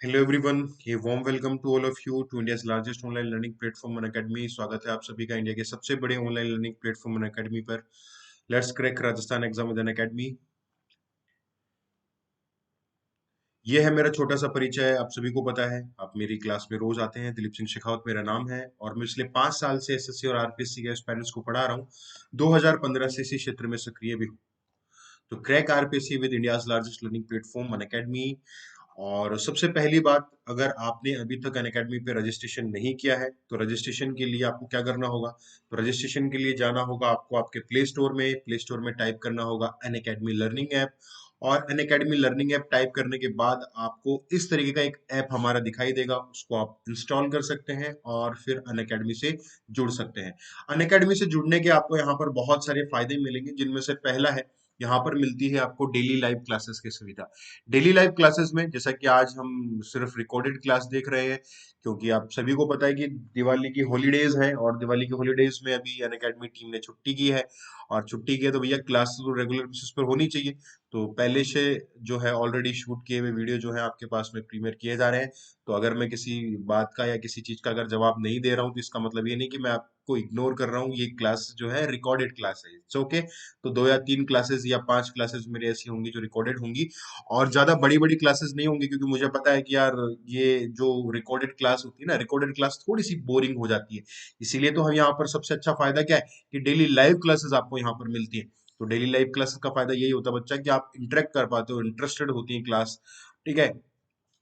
Hello everyone, ये warm welcome to all of you to India's largest online learning platform Unacademy. स्वागत है आप सभी का इंडिया के सबसे बड़े ऑनलाइन लर्निंग प्लेटफॉर्म अनअकैडमी पर। Let's crack Rajasthan exam with Unacademy. ये है मेरा छोटा सा परिचय। आप सभी को पता है, आप मेरी क्लास में रोज आते हैं। दिलीप सिंह शेखावत मेरा नाम है और मैं पिछले 5 साल से एसएससी और आरपीएससी के एस्पायरेंट्स को पढ़ा रहा हूँ। 2015 से इसी क्षेत्र में सक्रिय भी हूँ। तो crack RPSC with India's largest learning platform Unacademy. और सबसे पहली बात, अगर आपने अभी तक अनअकैडमी पे रजिस्ट्रेशन नहीं किया है तो रजिस्ट्रेशन के लिए आपको क्या करना होगा। तो रजिस्ट्रेशन के लिए जाना होगा आपको आपके प्ले स्टोर में टाइप करना होगा अनअकैडमी लर्निंग ऐप। और अनअकैडमी लर्निंग ऐप टाइप करने के बाद आपको इस तरीके का एक ऐप हमारा दिखाई देगा, उसको आप इंस्टॉल कर सकते हैं और फिर अनअकैडमी से जुड़ सकते हैं। अनअकैडमी से जुड़ने के आपको यहाँ पर बहुत सारे फायदे मिलेंगे, जिनमें से पहला है, यहाँ पर मिलती है आपको डेली लाइव क्लासेस की सुविधा। डेली लाइव क्लासेस में, जैसा कि आज हम सिर्फ रिकॉर्डेड क्लास देख रहे हैं, क्योंकि आप सभी को पता है कि दिवाली की हॉलीडेज है और दिवाली की हॉलीडेज में अभी अनअकैडमी टीम ने छुट्टी की है। और छुट्टी की है तो भैया क्लास तो रेगुलर बेसिस पर होनी चाहिए। तो पहले से जो है ऑलरेडी शूट किए हुए वीडियो जो है आपके पास में प्रीमियर किए जा रहे हैं। तो अगर मैं किसी बात का या किसी चीज का अगर जवाब नहीं दे रहा हूँ तो इसका मतलब ये नहीं कि मैं आपको इग्नोर कर रहा हूँ। ये क्लास जो है रिकॉर्डेड क्लास है, इट्स ओके। तो 2 या 3 क्लासेस या 5 क्लासेस मेरी ऐसी होंगी जो रिकॉर्डेड होंगी। और ज्यादा बड़ी बड़ी क्लासेस नहीं होंगी, क्योंकि मुझे पता है कि यार ये जो रिकॉर्डेड क्लास होती है ना, रिकॉर्डेड क्लास थोड़ी सी बोरिंग हो जाती है। इसीलिए तो हम यहाँ पर सबसे अच्छा फायदा क्या है कि डेली लाइव क्लासेस आपको यहाँ पर मिलती है। तो डेली लाइव क्लासेस का फायदा यही होता है बच्चा, कि आप इंटरेक्ट कर पाते हो, इंटरेस्टेड होती है क्लास। ठीक है,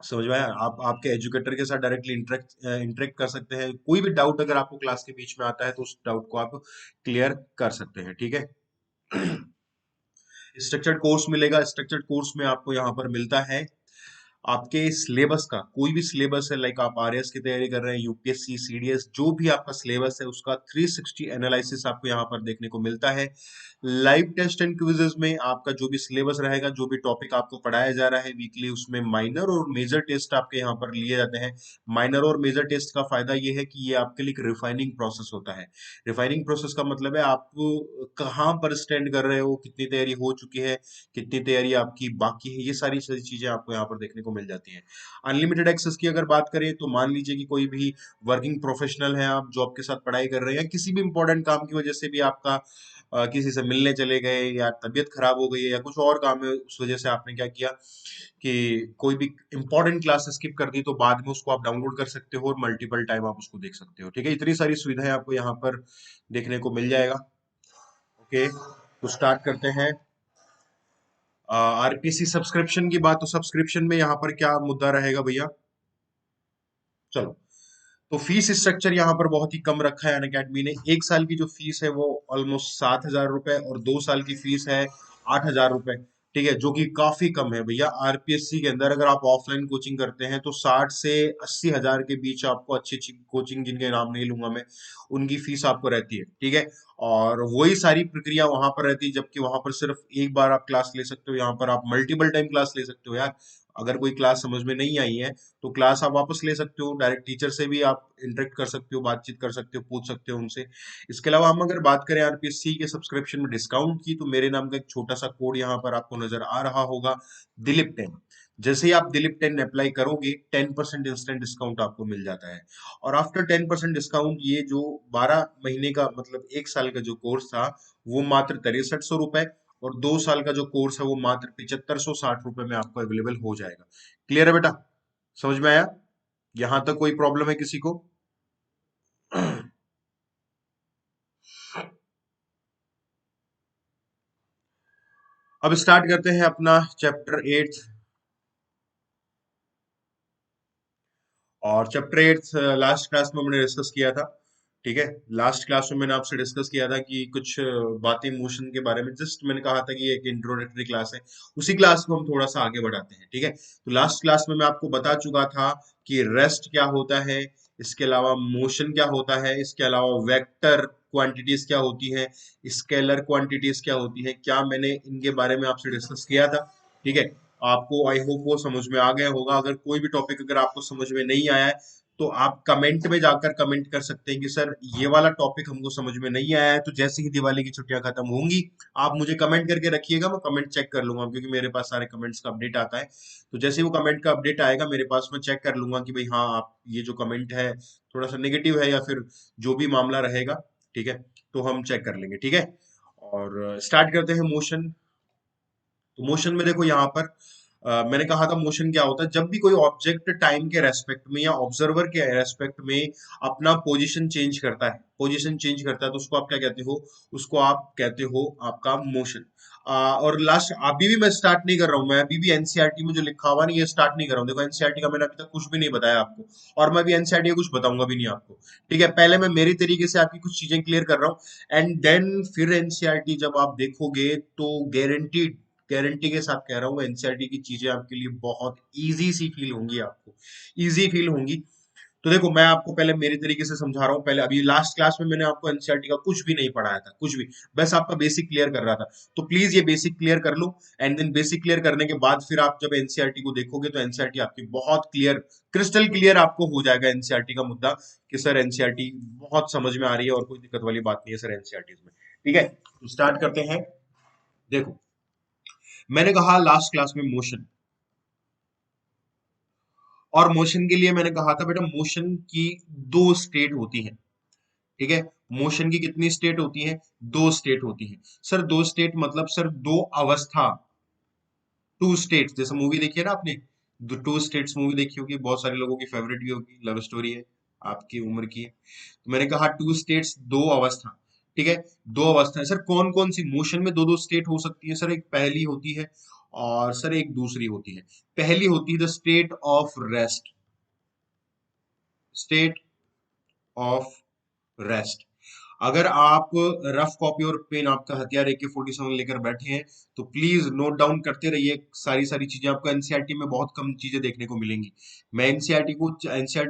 समझ में आया। आप आपके एजुकेटर के साथ डायरेक्टली इंटरेक्ट कर सकते हैं। कोई भी डाउट अगर आपको क्लास के बीच में आता है तो उस डाउट को आप क्लियर कर सकते हैं। ठीक है। स्ट्रक्चर्ड कोर्स मिलेगा। स्ट्रक्चर्ड कोर्स में आपको यहाँ पर मिलता है आपके सिलेबस का कोई भी सिलेबस है, लाइक आप आरएस की तैयारी कर रहे हैं, यूपीएससी सीडीएस, जो भी आपका सिलेबस है उसका 360 एनालिसिस आपको यहाँ पर देखने को मिलता है। लाइव टेस्ट एंड क्विजेस में आपका जो भी सिलेबस रहेगा, जो भी टॉपिक आपको पढ़ाया जा रहा है वीकली, उसमें माइनर और मेजर टेस्ट आपके यहाँ पर लिए जाते हैं। माइनर और मेजर टेस्ट का फायदा ये है कि ये आपके लिए एक रिफाइनिंग प्रोसेस होता है। रिफाइनिंग प्रोसेस का मतलब है आप कहाँ पर स्टैंड कर रहे हो, कितनी तैयारी हो चुकी है, कितनी तैयारी आपकी बाकी है, ये सारी सारी चीजें आपको यहाँ पर देखने को मिल जाती हैं। अनलिमिटेड एक्सेस की अगर बात करें तो मान लीजिए कि कोई भी वर्किंग प्रोफेशनल है, आप जॉब के साथ पढ़ाई कर रहे हैं या किसी भी इंपॉर्टेंट काम की वजह से भी आपका किसी से मिलने चले गए या तबीयत खराब हो गई है या कुछ और काम है, उस वजह से आपने क्या किया कि कोई भी इंपॉर्टेंट क्लास स्किप कर दी, तो बाद में उसको आप डाउनलोड कर सकते हो और मल्टीपल टाइम आप उसको देख सकते हो। ठीक है, इतनी सारी सुविधाएं आपको यहाँ पर देखने को मिल जाएगा। ओके, तो स्टार्ट करते हैं। आरपीसी सब्सक्रिप्शन की बात, तो सब्सक्रिप्शन में यहाँ पर क्या मुद्दा रहेगा भैया। चलो, तो फीस स्ट्रक्चर यहाँ पर बहुत ही कम रखा है अनअकैडमी ने। 1 साल की जो फीस है वो ऑलमोस्ट 7,000 रुपए और 2 साल की फीस है 8,000 रुपए। ठीक है, जो कि काफी कम है भैया। आरपीएससी के अंदर अगर आप ऑफलाइन कोचिंग करते हैं तो 60 से 80 हजार के बीच आपको अच्छी अच्छी कोचिंग, जिनके नाम नहीं लूंगा मैं, उनकी फीस आपको रहती है। ठीक है, और वही सारी प्रक्रिया वहां पर रहती है, जबकि वहां पर सिर्फ एक बार आप क्लास ले सकते हो, यहाँ पर आप मल्टीपल टाइम क्लास ले सकते हो यार। अगर कोई क्लास समझ में नहीं आई है तो क्लास आप वापस ले सकते हो, डायरेक्ट टीचर से भी आप इंटरेक्ट कर सकते हो, बातचीत कर सकते हो, पूछ सकते हो उनसे। इसके अलावा हम अगर बात करें आरपीएससी के सब्सक्रिप्शन में डिस्काउंट की, तो मेरे नाम का एक छोटा सा कोड यहाँ पर आपको नजर आ रहा होगा, दिलीप 10। जैसे ही आप दिलीप 10 अप्लाई करोगे, 10% इंस्टेंट डिस्काउंट आपको मिल जाता है। और आफ्टर 10% डिस्काउंट, ये जो 12 महीने का मतलब 1 साल का जो कोर्स था, वो मात्र 6300 रुपए, और 2 साल का जो कोर्स है वो मात्र 7560 रुपए में आपको अवेलेबल हो जाएगा। क्लियर है बेटा, समझ में आया। यहां तक कोई प्रॉब्लम है किसी को? अब स्टार्ट करते हैं अपना चैप्टर 8। और चैप्टर 8 लास्ट क्लास में हमने डिस्कस किया था। ठीक है, लास्ट क्लास में मैंने आपसे डिस्कस किया था कि कुछ बातें मोशन के बारे में, जस्ट मैंने कहा था कि एक इंट्रोडक्टरी क्लास है, उसी क्लास को हम थोड़ा सा आगे बढ़ाते हैं। ठीक है, तो लास्ट क्लास में मैं आपको बता चुका था कि रेस्ट क्या होता है, इसके अलावा मोशन क्या होता है, इसके अलावा वेक्टर क्वांटिटीज क्या होती है, स्केलर क्वांटिटीज क्या होती है, क्या मैंने इनके बारे में आपसे डिस्कस किया था। ठीक है, आपको आई होप वो समझ में आ गया होगा। अगर कोई भी टॉपिक अगर आपको समझ में नहीं आया है तो आप कमेंट में जाकर कमेंट कर सकते हैं कि सर ये वाला टॉपिक हमको समझ में नहीं आया है। तो जैसे ही दिवाली की छुट्टियां खत्म होंगी आप मुझे कमेंट करके रखिएगा, मैं कमेंट चेक कर लूंगा, क्योंकि मेरे पास सारे कमेंट्स का अपडेट आता है। तो जैसे ही वो कमेंट का अपडेट आएगा मेरे पास, मैं चेक कर लूंगा कि भाई हाँ, आप ये जो कमेंट है थोड़ा सा नेगेटिव है या फिर जो भी मामला रहेगा, ठीक है, तो हम चेक कर लेंगे, ठीक है। और स्टार्ट करते हैं मोशन। तो मोशन में देखो यहाँ पर मैंने कहा था मोशन क्या होता है, जब भी कोई ऑब्जेक्ट टाइम के रेस्पेक्ट में या ऑब्जर्वर के रेस्पेक्ट में अपना पोजीशन चेंज करता है, पोजीशन चेंज करता है, तो उसको आप क्या कहते हो, उसको आप कहते हो आपका मोशन। और लास्ट अभी भी मैं स्टार्ट नहीं कर रहा हूं, मैं अभी भी एनसीईआरटी में जो लिखा हुआ ना ये स्टार्ट नहीं कर रहा हूँ। देखो एनसीईआरटी का मैंने अभी तक कुछ भी नहीं बताया आपको, और मैं भी एनसीईआरटी का कुछ बताऊंगा भी नहीं आपको, ठीक है। पहले मैं मेरी तरीके से आपकी कुछ चीजें क्लियर कर रहा हूँ, एंड देन फिर एनसीईआरटी जब आप देखोगे तो गारंटीड, गारंटी के साथ कह रहा हूँ एनसीईआरटी की चीजें आपके लिए बहुत इजी सी फील होंगी, आपको इजी फील होंगी। तो देखो मैं आपको पहले मेरे तरीके से समझा रहा हूँ, पहले अभी लास्ट क्लास में मैंने आपको एनसीईआरटी का कुछ भी नहीं पढ़ाया था, कुछ भी, बस आपका बेसिक क्लियर कर रहा था। तो प्लीज ये बेसिक क्लियर कर लो, एंड देन बेसिक क्लियर करने के बाद फिर आप जब एनसीईआरटी को देखोगे तो एनसीईआरटी आपकी बहुत क्लियर, क्रिस्टल क्लियर आपको हो जाएगा एनसीईआरटी का मुद्दा, कि सर एनसीईआरटी बहुत समझ में आ रही है और कोई दिक्कत वाली बात नहीं है सर एनसीईआरटी में, ठीक है। तो स्टार्ट करते हैं। देखो मैंने कहा लास्ट क्लास में मोशन, और मोशन के लिए मैंने कहा था बेटा मोशन की दो स्टेट होती हैं, ठीक है। मोशन की कितनी स्टेट होती हैं, दो स्टेट होती हैं। सर दो स्टेट मतलब सर दो अवस्था, टू स्टेट्स, जैसे मूवी देखी है ना आपने, टू स्टेट्स मूवी देखी होगी, बहुत सारे लोगों की फेवरेट भी होगी, लव स्टोरी है, आपकी उम्र की है। तो मैंने कहा टू स्टेट्स, दो अवस्था, ठीक है। दो अवस्था है सर, कौन कौन सी मोशन में दो दो स्टेट हो सकती है सर, एक पहली होती है और सर एक दूसरी होती है। पहली होती है the state of rest, state of rest. अगर आप रफ कॉपी और पेन, आपका हथियार AK-47 लेकर बैठे हैं, तो प्लीज नोट डाउन करते रहिए सारी सारी चीजें, आपको एनसीईआरटी में बहुत कम चीजें देखने को मिलेंगी। मैं एनसीईआरटी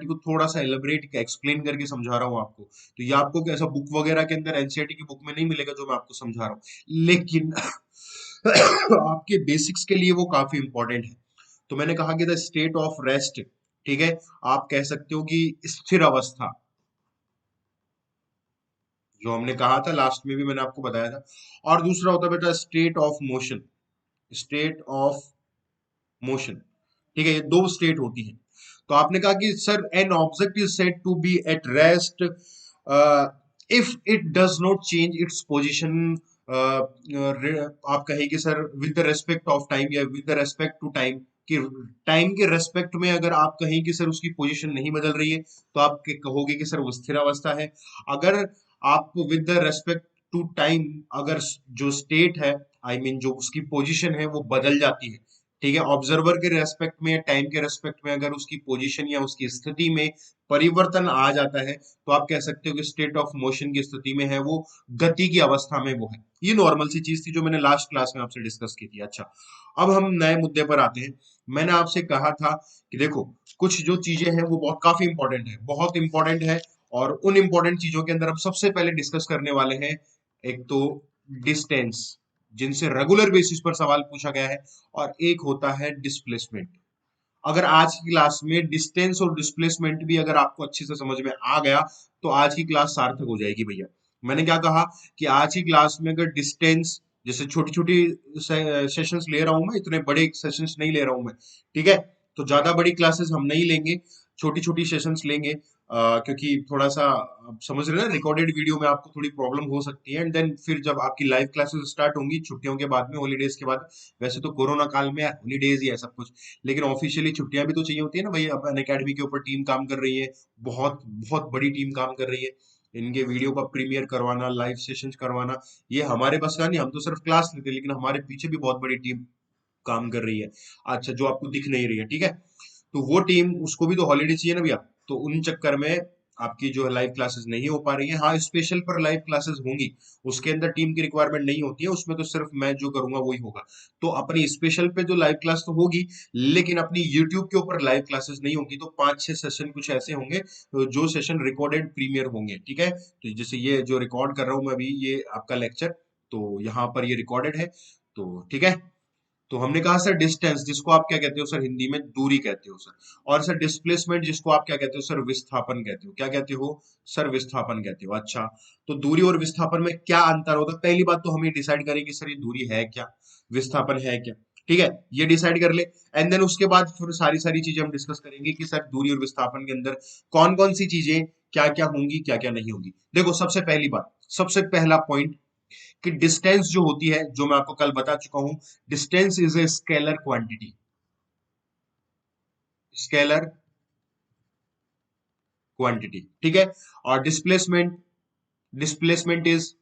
को थोड़ा सा एलिब्रेट एक्सप्लेन करके समझा रहा हूँ आपको, तो ये आपको ऐसा बुक वगैरह के अंदर एनसीईआरटी की बुक में नहीं मिलेगा जो मैं आपको समझा रहा हूँ, लेकिन आपके बेसिक्स के लिए वो काफी इंपॉर्टेंट है। तो मैंने कहा कि द स्टेट ऑफ रेस्ट, ठीक है, आप कह सकते हो कि स्थिर अवस्था, जो हमने कहा था लास्ट में भी मैंने आपको बताया था। और दूसरा होता है बेटा state of motion, state of motion, ठीक है, ये दो स्टेट होती हैं। तो आपने कहा कि sir an object is said to be at rest if it does not change its position, आप कहेंगे sir with the respect of time या with the respect to time, कि टाइम के रेस्पेक्ट में अगर आप कहें कि सर उसकी पोजीशन नहीं बदल रही है, तो आप कहोगे कि सर वो स्थिर अवस्था है। अगर आप with the respect to time, अगर जो स्टेट है, आई I मीन जो उसकी पोजीशन है वो बदल जाती है, ठीक है, ऑब्जर्वर के रेस्पेक्ट में या टाइम के रेस्पेक्ट में अगर उसकी पोजीशन या उसकी स्थिति में परिवर्तन आ जाता है, तो आप कह सकते हो कि स्टेट ऑफ मोशन की स्थिति में है वो, गति की अवस्था में वो है। ये नॉर्मल सी चीज थी जो मैंने लास्ट क्लास में आपसे डिस्कस की थी। अच्छा, अब हम नए मुद्दे पर आते हैं। मैंने आपसे कहा था कि देखो कुछ जो चीजें हैं वो बहुत काफी इंपॉर्टेंट है, बहुत इंपॉर्टेंट है, और उन इंपॉर्टेंट चीजों के अंदर हम सबसे पहले डिस्कस करने वाले हैं, एक तो डिस्टेंस, जिनसे रेगुलर बेसिस पर सवाल पूछा गया है, और एक होता है डिस्प्लेसमेंट। अगर आज की क्लास में डिस्टेंस और डिस्प्लेसमेंट भी अगर आपको अच्छे से समझ में आ गया, तो आज की क्लास सार्थक हो जाएगी भैया। मैंने क्या कहा कि आज की क्लास में अगर डिस्टेंस, जैसे छोटी छोटी सेशंस ले रहा हूं मैं, इतने बड़े सेशंस नहीं ले रहा हूं मैं, ठीक है, तो ज्यादा बड़ी क्लासेस हम नहीं लेंगे, छोटी छोटी सेशंस लेंगे, क्योंकि थोड़ा सा आप समझ रहे हैं ना, रिकॉर्डेड वीडियो में आपको थोड़ी प्रॉब्लम हो सकती है, एंड देन फिर जब आपकी लाइव क्लासेस स्टार्ट होंगी छुट्टियों के बाद में, हॉलीडेज के बाद, वैसे तो कोरोना काल में हॉलीडेज ही है सब कुछ, लेकिन ऑफिशियली छुट्टियां भी तो चाहिए होती है ना भाई। अब अन अकेडमी के ऊपर टीम काम कर रही है, बहुत बहुत बड़ी टीम काम कर रही है, इनके वीडियो का प्रीमियर करवाना, लाइव सेशंस करवाना, ये हमारे बस का नहीं, हम तो सिर्फ क्लास लेते हैं, लेकिन हमारे पीछे भी बहुत बड़ी टीम काम कर रही है। अच्छा, जो आपको दिख नहीं रही है, ठीक है, तो वो टीम, उसको भी तो हॉलीडे चाहिए ना भैया, तो उन चक्कर में आपकी जो है लाइव क्लासेस नहीं हो पा रही है। हाँ, स्पेशल पर लाइव क्लासेस होंगी, उसके अंदर टीम की रिक्वायरमेंट नहीं होती है, उसमें तो सिर्फ मैं जो करूंगा वही होगा। तो अपनी स्पेशल पे जो लाइव क्लास तो होगी, लेकिन अपनी यूट्यूब के ऊपर लाइव क्लासेस नहीं होगी, तो 5-6 सेशन कुछ ऐसे होंगे जो सेशन रिकॉर्डेड प्रीमियर होंगे, ठीक है। तो जैसे ये जो रिकॉर्ड कर रहा हूं मैं अभी, ये आपका लेक्चर, तो यहाँ पर ये रिकॉर्डेड है, तो ठीक है। तो हमने कहा सर डिस्टेंस, जिसको आप क्या कहते हो सर हिंदी में दूरी कहते हो सर, और सर डिस्प्लेसमेंट जिसको आप क्या कहते हो सर विस्थापन कहते हो, क्या कहते हो सर विस्थापन कहते हो। अच्छा, तो दूरी और विस्थापन में क्या अंतर होता है, पहली बात तो हमें डिसाइड करेंगे सर ये दूरी है क्या, विस्थापन है क्या। ठीक है, ये डिसाइड कर ले, एंड देन उसके बाद फिर सारी सारी चीजें हम डिस्कस करेंगे कि सर दूरी और विस्थापन के अंदर कौन कौन सी चीजें क्या क्या होंगी क्या क्या नहीं होंगी। देखो सबसे पहली बात, सबसे पहला पॉइंट कि डिस्टेंस जो होती है, जो मैं आपको कल बता चुका हूं, distance is a scalar quantity, scalar quantity. ठीक है, और displacement, displacement is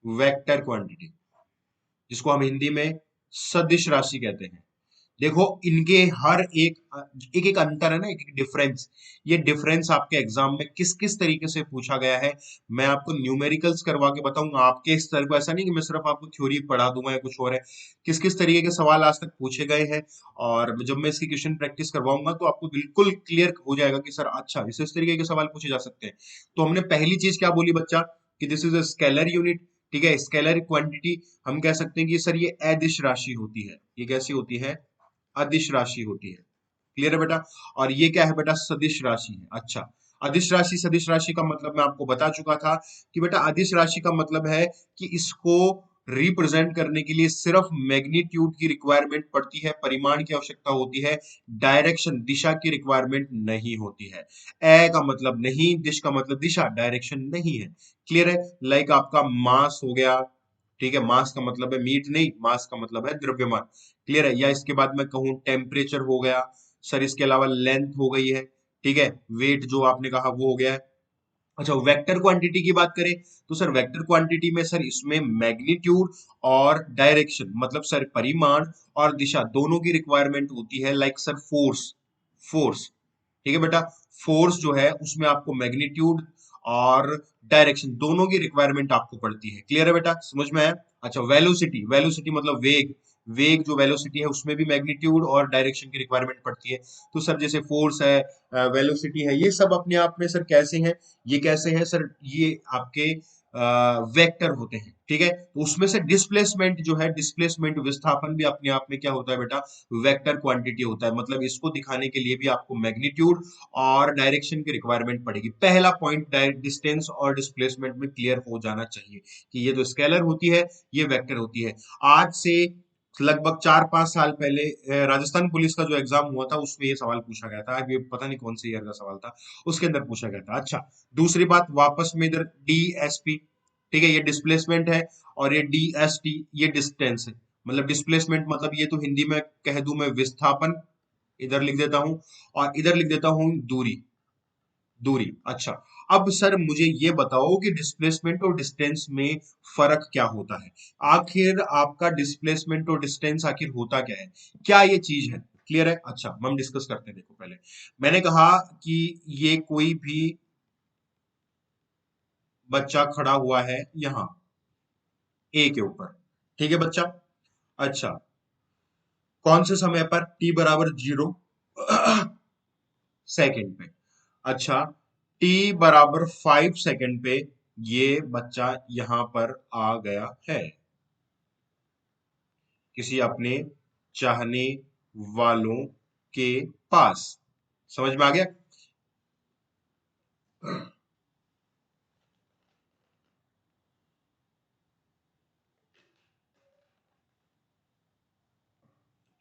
vector quantity, जिसको हम हिंदी में सदिश राशि कहते हैं। देखो इनके हर एक एक अंतर है ना, एक एक डिफरेंस, ये डिफरेंस आपके एग्जाम में किस किस तरीके से पूछा गया है, मैं आपको न्यूमेरिकल्स करवा के बताऊंगा। आपके स्तर को ऐसा नहीं कि मैं सिर्फ आपको थ्योरी पढ़ा दूंगा या कुछ और है, किस किस तरीके के सवाल आज तक पूछे गए हैं, और जब मैं इसकी क्वेश्चन प्रैक्टिस करवाऊंगा तो आपको बिल्कुल क्लियर हो जाएगा कि सर अच्छा इस तरीके के सवाल पूछे जा सकते हैं। तो हमने पहली चीज क्या बोली बच्चा, कि this is a scalar unit. ठीक है, स्केलर क्वांटिटी, हम कह सकते हैं कि सर ये अदिश राशि होती है, ये कैसी होती है, अदिश राशि होती है। क्लियर है बेटा, और ये क्या है बेटा, सदिश राशि है। अच्छा, अदिश राशि सदिश राशि का मतलब मैं आपको बता चुका था कि बेटा अदिश राशि का मतलब है कि इसको रिप्रेजेंट करने के लिए सिर्फ मैग्नीट्यूड की रिक्वायरमेंट पड़ती है, परिमाण की आवश्यकता होती है, डायरेक्शन दिशा की रिक्वायरमेंट नहीं होती है। ए का मतलब नहीं, दिश का मतलब दिशा, डायरेक्शन नहीं है। क्लियर है, लाइक आपका मास हो गया। ठीक है, मास का मतलब है मीट नहीं, मास का मतलब है द्रव्यमान। क्लियर है, या इसके बाद मैं कहूं टेम्परेचर हो गया सर, इसके अलावा लेंथ हो गई है। ठीक है, वेट जो आपने कहा वो हो गया है। अच्छा, वेक्टर क्वांटिटी की बात करें तो सर वेक्टर क्वांटिटी में सर इसमें मैग्नीट्यूड और डायरेक्शन, मतलब सर परिमाण और दिशा दोनों की रिक्वायरमेंट होती है, लाइक सर फोर्स, फोर्स। ठीक है बेटा, फोर्स जो है उसमें आपको मैग्नीट्यूड और डायरेक्शन दोनों की रिक्वायरमेंट आपको पड़ती है। क्लियर है बेटा, समझ में आया। अच्छा, वेलोसिटी, वेलोसिटी मतलब वेग, वेग जो वेलोसिटी है उसमें भी मैग्नीट्यूड और डायरेक्शन की रिक्वायरमेंट पड़ती है। तो सर जैसे फोर्स है, वेलोसिटी है, ये सब अपने आप में सर कैसे हैं, ये कैसे हैं सर, ये आपके वेक्टर होते हैं। ठीक है, तो उसमें से डिस्प्लेसमेंट जो है, डिस्प्लेसमेंट विस्थापन भी अपने आप में क्या होता है बेटा, वेक्टर क्वांटिटी होता है। मतलब इसको दिखाने के लिए भी आपको मैग्नीट्यूड और डायरेक्शन की रिक्वायरमेंट पड़ेगी। पहला पॉइंट डिस्टेंस और डिस्प्लेसमेंट में क्लियर हो जाना चाहिए कि ये जो स्केलर होती है ये वेक्टर होती है। आज से लगभग 4-5 साल पहले राजस्थान पुलिस का जो एग्जाम हुआ था उसमें ये सवाल पूछा गया था, ये पता नहीं कौन से ईयर का सवाल था, उसके अंदर पूछा गया था। अच्छा, दूसरी बात वापस में इधर डीएसपी, ठीक है, ये डिस्प्लेसमेंट है, और ये डीएसटी ये डिस्टेंस है। मतलब डिस्प्लेसमेंट मतलब ये तो हिंदी में कह दूं मैं विस्थापन, इधर लिख देता हूं, और इधर लिख देता हूं दूरी, दूरी। अच्छा, अब सर मुझे ये बताओ कि डिस्प्लेसमेंट और डिस्टेंस में फर्क क्या होता है, आखिर आपका डिस्प्लेसमेंट और डिस्टेंस आखिर होता क्या है, क्या ये चीज है। क्लियर है, अच्छा हम डिस्कस करते हैं। देखो पहले मैंने कहा कि ये कोई भी बच्चा खड़ा हुआ है यहां ए के ऊपर, ठीक है बच्चा। अच्छा, कौन से समय पर, टी बराबर 0 सेकेंड पे। अच्छा, टी बराबर 5 सेकेंड पे ये बच्चा यहां पर आ गया है, किसी अपने चाहने वालों के पास। समझ में आ गया।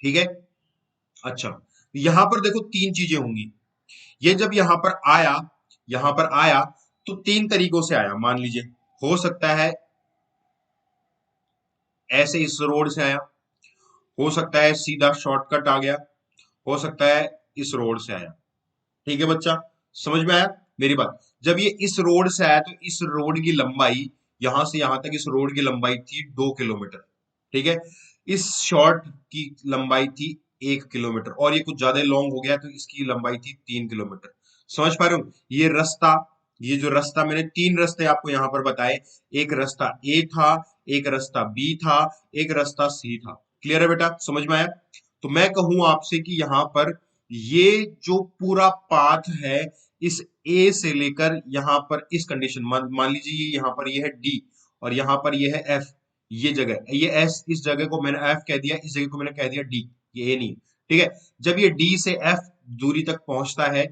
ठीक है, अच्छा यहां पर देखो तीन चीजें होंगी। ये जब यहां पर आया, यहां पर आया तो तीन तरीकों से आया, मान लीजिए हो सकता है ऐसे इस रोड से आया, हो सकता है सीधा शॉर्टकट आ गया, हो सकता है इस रोड से आया। ठीक है बच्चा, समझ में आया मेरी बात। जब ये इस रोड से आया तो इस रोड की लंबाई, यहां से यहां तक इस रोड की लंबाई थी 2 किलोमीटर। ठीक है, इस शॉर्ट की लंबाई थी 1 किलोमीटर, और ये कुछ ज्यादा लॉन्ग हो गया तो इसकी लंबाई थी 3 किलोमीटर। समझ पा रहे हो, ये रास्ता, ये जो रास्ता मैंने तीन रास्ते आपको यहां पर बताए, एक रास्ता ए था, एक रास्ता बी था, एक रास्ता सी था। क्लियर है बेटा, समझ में आया। तो मैं कहूं आपसे कि यहां पर ये जो पूरा पाथ है, इस ए से लेकर यहां पर इस कंडीशन, मान लीजिए ये यहां पर ये है डी और यहां पर ये है एफ, ये जगह, ये एस, इस जगह को मैंने एफ कह दिया, इस जगह को मैंने कह दिया डी, ये ए नहीं। ठीक है, जब ये डी से एफ दूरी तक पहुंचता है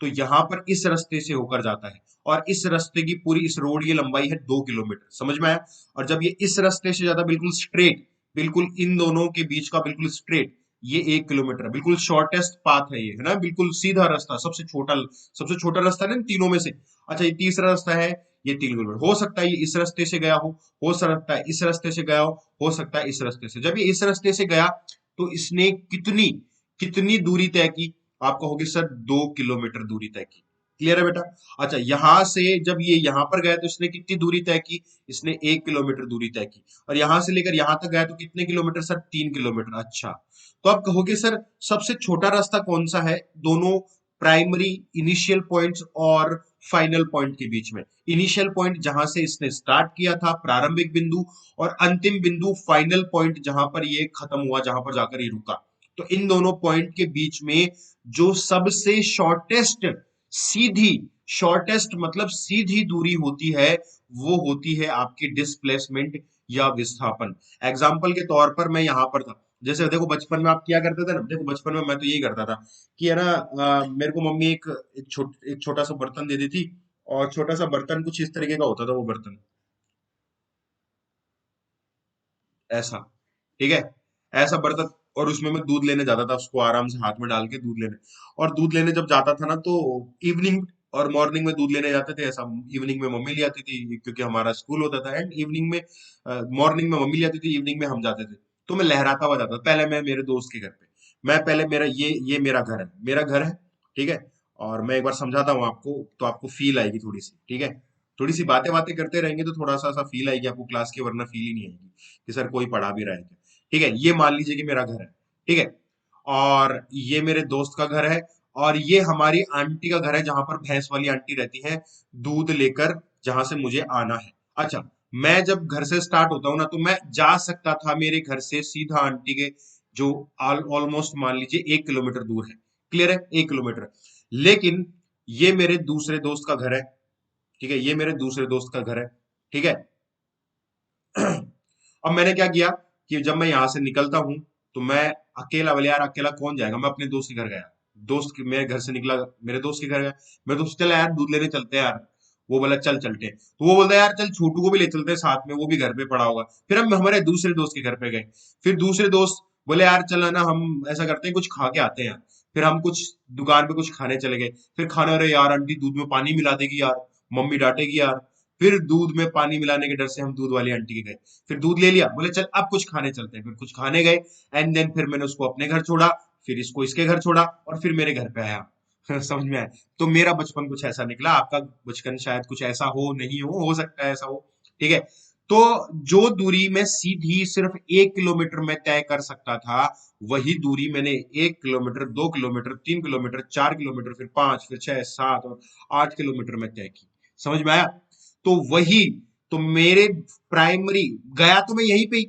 तो यहां पर इस रास्ते से होकर जाता है, और इस रास्ते की पूरी इस रोड की लंबाई है 2 किलोमीटर, समझ में आया। और जब ये इस रास्ते से जाता बिल्कुल स्ट्रेट, बिल्कुल इन दोनों के बीच का बिल्कुल स्ट्रेट, ये 1 किलोमीटर है, बिल्कुल शॉर्टेस्ट पाथ है ये, है ना, बिल्कुल सीधा रास्ता, सबसे छोटा रास्ता है ना इन तीनों में से। अच्छा, ये तीसरा रास्ता है, ये 3 किलोमीटर। हो सकता है ये इस रास्ते से गया हो सकता है इस रास्ते से गया हो सकता है इस रास्ते से। जब ये इस रास्ते से गया तो इसने कितनी कितनी दूरी तय की, आप कहोगे सर 2 किलोमीटर दूरी तय की। क्लियर है बेटा। अच्छा, यहां से जब ये यहां पर गया तो इसने कितनी दूरी तय की, इसने 1 किलोमीटर दूरी तय की। और यहां से लेकर यहां तक गया तो कितने किलोमीटर सर, 3 किलोमीटर। अच्छा, तो आप कहोगे सर सबसे छोटा रास्ता कौन सा है दोनों प्राइमरी इनिशियल पॉइंट्स और फाइनल पॉइंट के बीच में। इनिशियल पॉइंट जहां से इसने स्टार्ट किया था, प्रारंभिक बिंदु, और अंतिम बिंदु फाइनल पॉइंट जहां पर ये खत्म हुआ, जहां पर जाकर ये रुका। तो इन दोनों पॉइंट के बीच में जो सबसे सीधी शॉर्टेस्ट मतलब सीधी दूरी होती है, वो होती है आपकी डिस्प्लेसमेंट या विस्थापन। एग्जाम्पल के तौर पर मैं यहां पर था, जैसे देखो बचपन में आप क्या करते थे ना, देखो बचपन में मैं तो यही करता था कि है ना, मेरे को मम्मी एक छोटा सा बर्तन दे दी थी, और छोटा सा बर्तन कुछ इस तरीके का होता था वो बर्तन, ऐसा। ठीक है, ऐसा बर्तन, और उसमें मैं दूध लेने जाता था, उसको आराम से हाथ में डाल के दूध लेने। और दूध लेने जब जाता था ना तो इवनिंग और मॉर्निंग में दूध लेने जाते थे ऐसा। इवनिंग में मम्मी ले आती थी क्योंकि हमारा स्कूल होता था, एंड इवनिंग में मॉर्निंग में मम्मी ले आती थी, इवनिंग में हम जाते थे। तो मैं लहराता हुआ जाता था, पहले मैं मेरे दोस्त के घर पे, मैं पहले मेरा ये मेरा घर है, मेरा घर है। ठीक है, और मैं एक बार समझाता हूँ आपको तो आपको फील आएगी थोड़ी सी। ठीक है, थोड़ी सी बातें बातें करते रहेंगे तो थोड़ा सा फील आएगी आपको क्लास की, वरना फील ही नहीं आएगी कि सर कोई पढ़ा भी रहा है क्या। ठीक है, ये मान लीजिए कि मेरा घर है। ठीक है, और ये मेरे दोस्त का घर है, और ये हमारी आंटी का घर है जहां पर भैंस वाली आंटी रहती है, दूध लेकर जहां से मुझे आना है। अच्छा, मैं जब घर से स्टार्ट होता हूँ ना तो मैं जा सकता था मेरे घर से सीधा आंटी के, जो ऑलमोस्ट मान लीजिए 1 किलोमीटर दूर है। क्लियर है, 1 किलोमीटर। लेकिन ये मेरे दूसरे दोस्त का घर है। ठीक है, ये मेरे दूसरे दोस्त का घर है। ठीक है, अब मैंने क्या किया कि जब मैं यहां से निकलता हूं तो मैं अकेला, बोले यार अकेला कौन जाएगा, मैं अपने दोस्त के घर गया। मेरे घर से निकला, मेरे दोस्त के घर गया। मेरे दोस्त चला यार दूध लेने चलते हैं यार। वो बोला चल चलते हैं, तो वो बोलता है यार चल छोटू को भी ले चलते हैं साथ में, वो भी घर पे पड़ा होगा। फिर हम हमारे दूसरे दोस्त के घर पे गए। फिर दूसरे दोस्त बोले यार चल ना, हम ऐसा करते हैं कुछ खा के आते हैं यार। फिर हम कुछ दुकान पे कुछ खाने चले गए। फिर खाना, अरे यार आंटी दूध में पानी मिला देगी यार, मम्मी डांटेगी यार। फिर दूध में पानी मिलाने के डर से हम दूध वाली आंटी के गए। फिर दूध ले लिया, बोले चल अब कुछ खाने चलते हैं, फिर कुछ खाने गए। एंड देन फिर मैंने उसको अपने घर छोड़ा, फिर इसको इसके घर छोड़ा, और फिर मेरे घर पे आया। समझ में आया। तो मेरा बचपन कुछ ऐसा निकला, आपका बचपन शायद कुछ ऐसा हो, नहीं हो सकता है ऐसा हो। ठीक है, तो जो दूरी मैं सीधी सिर्फ 1 किलोमीटर में तय कर सकता था, वही दूरी मैंने 1 किलोमीटर, 2 किलोमीटर, 3 किलोमीटर, 4 किलोमीटर, फिर 5, फिर 6, 7 और 8 किलोमीटर में तय की। समझ में आया। तो वही, तो मेरे प्राइमरी, गया तो मैं यहीं पे ही,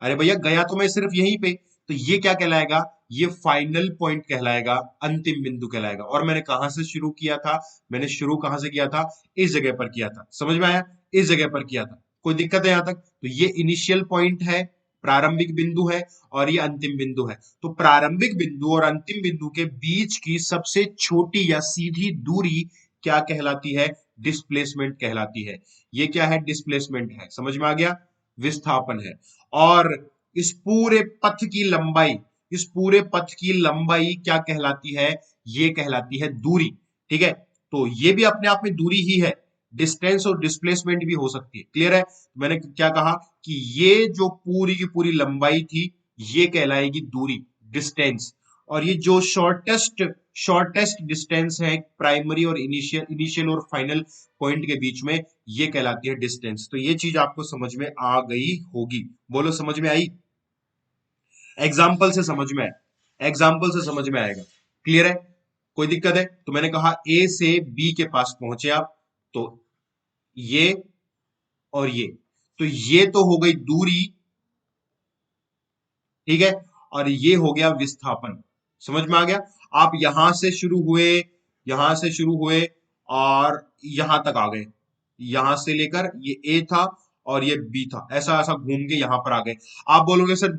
अरे भैया गया तो मैं सिर्फ यहीं पे, तो ये क्या कहलाएगा, ये फाइनल पॉइंट कहलाएगा, अंतिम बिंदु कहलाएगा। और मैंने कहां से शुरू किया था, मैंने शुरू कहां से किया था, इस जगह पर किया था। समझ में आया, इस जगह पर किया था। कोई दिक्कत है यहां तक। तो ये इनिशियल पॉइंट है, प्रारंभिक बिंदु है, और ये अंतिम बिंदु है। तो प्रारंभिक बिंदु और अंतिम बिंदु के बीच की सबसे छोटी या सीधी दूरी क्या कहलाती है, डिस्प्लेसमेंट कहलाती है। ये क्या है, डिस्प्लेसमेंट है। समझ में आ गया, विस्थापन है। और इस पूरे पथ की लंबाई, इस पूरे पथ की लंबाई क्या कहलाती है, ये कहलाती है दूरी। ठीक है, तो ये भी अपने आप में दूरी ही है, डिस्टेंस और डिस्प्लेसमेंट भी हो सकती है। क्लियर है। मैंने क्या कहा कि ये जो पूरी की पूरी लंबाई थी, ये कहलाएगी दूरी, डिस्टेंस। और ये जो शॉर्टेस्ट डिस्टेंस है प्राइमरी और इनिशियल और फाइनल पॉइंट के बीच में, ये कहलाती है डिस्टेंस। तो ये चीज आपको समझ में आ गई होगी। बोलो समझ में आई। एग्जाम्पल से समझ में आए, एग्जाम्पल से समझ में आएगा। क्लियर है, कोई दिक्कत है। तो मैंने कहा ए से बी के पास पहुंचे आप, तो ये और ये, तो ये तो हो गई दूरी। ठीक है, और ये हो गया विस्थापन। समझ में आ गया। आप यहां से शुरू हुए और यहां तक आ गए। यहां से लेकर ये ए था, और ये बी था, ऐसा ऐसा घूम के यहां पर आ गए। आप बोलोगे सर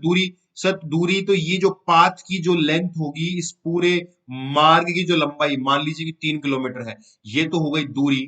दूरी तो ये जो पाथ की जो लेंथ होगी इस पूरे मार्ग की जो लंबाई मान लीजिए कि 3 किलोमीटर है, ये तो हो गई दूरी।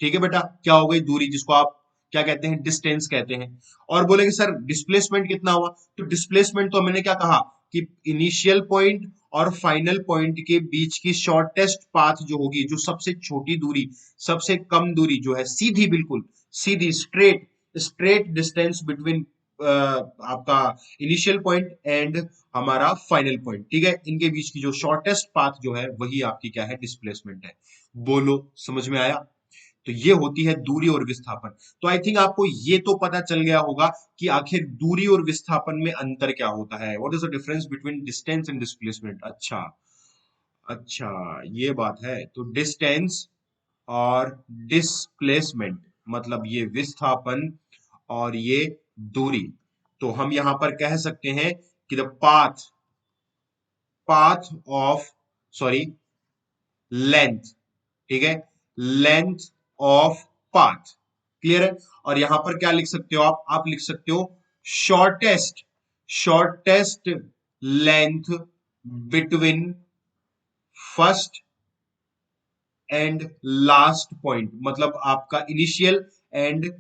ठीक है बेटा, क्या हो गई दूरी, जिसको आप क्या कहते हैं, डिस्टेंस कहते हैं। और बोलेंगे सर डिस्प्लेसमेंट कितना हुआ, तो डिस्प्लेसमेंट तो मैंने क्या कहा कि इनिशियल पॉइंट और फाइनल पॉइंट के बीच की शॉर्टेस्ट पाथ जो होगी, जो सबसे छोटी दूरी, सबसे कम दूरी जो है, सीधी, बिल्कुल सीधी, स्ट्रेट स्ट्रेट डिस्टेंस बिटवीन आपका इनिशियल पॉइंट एंड हमारा फाइनल पॉइंट, ठीक है, इनके बीच की जो शॉर्टेस्ट पाथ जो है वही आपकी क्या है, डिस्प्लेसमेंट है। बोलो समझ में आया। तो ये होती है दूरी और विस्थापन। तो आई थिंक आपको ये तो पता चल गया होगा कि आखिर दूरी और विस्थापन में अंतर क्या होता है, what is the difference between distance and displacement. अच्छा, अच्छा, ये बात है। तो डिस्टेंस और डिस्प्लेसमेंट मतलब ये विस्थापन और ये दूरी। तो हम यहां पर कह सकते हैं कि the path path of sorry length, ठीक है, लेंथ ऑफ पाथ, क्लियर है। और यहां पर क्या लिख सकते हो आप लिख सकते हो shortest shortest length between first and last point, मतलब आपका इनिशियल एंड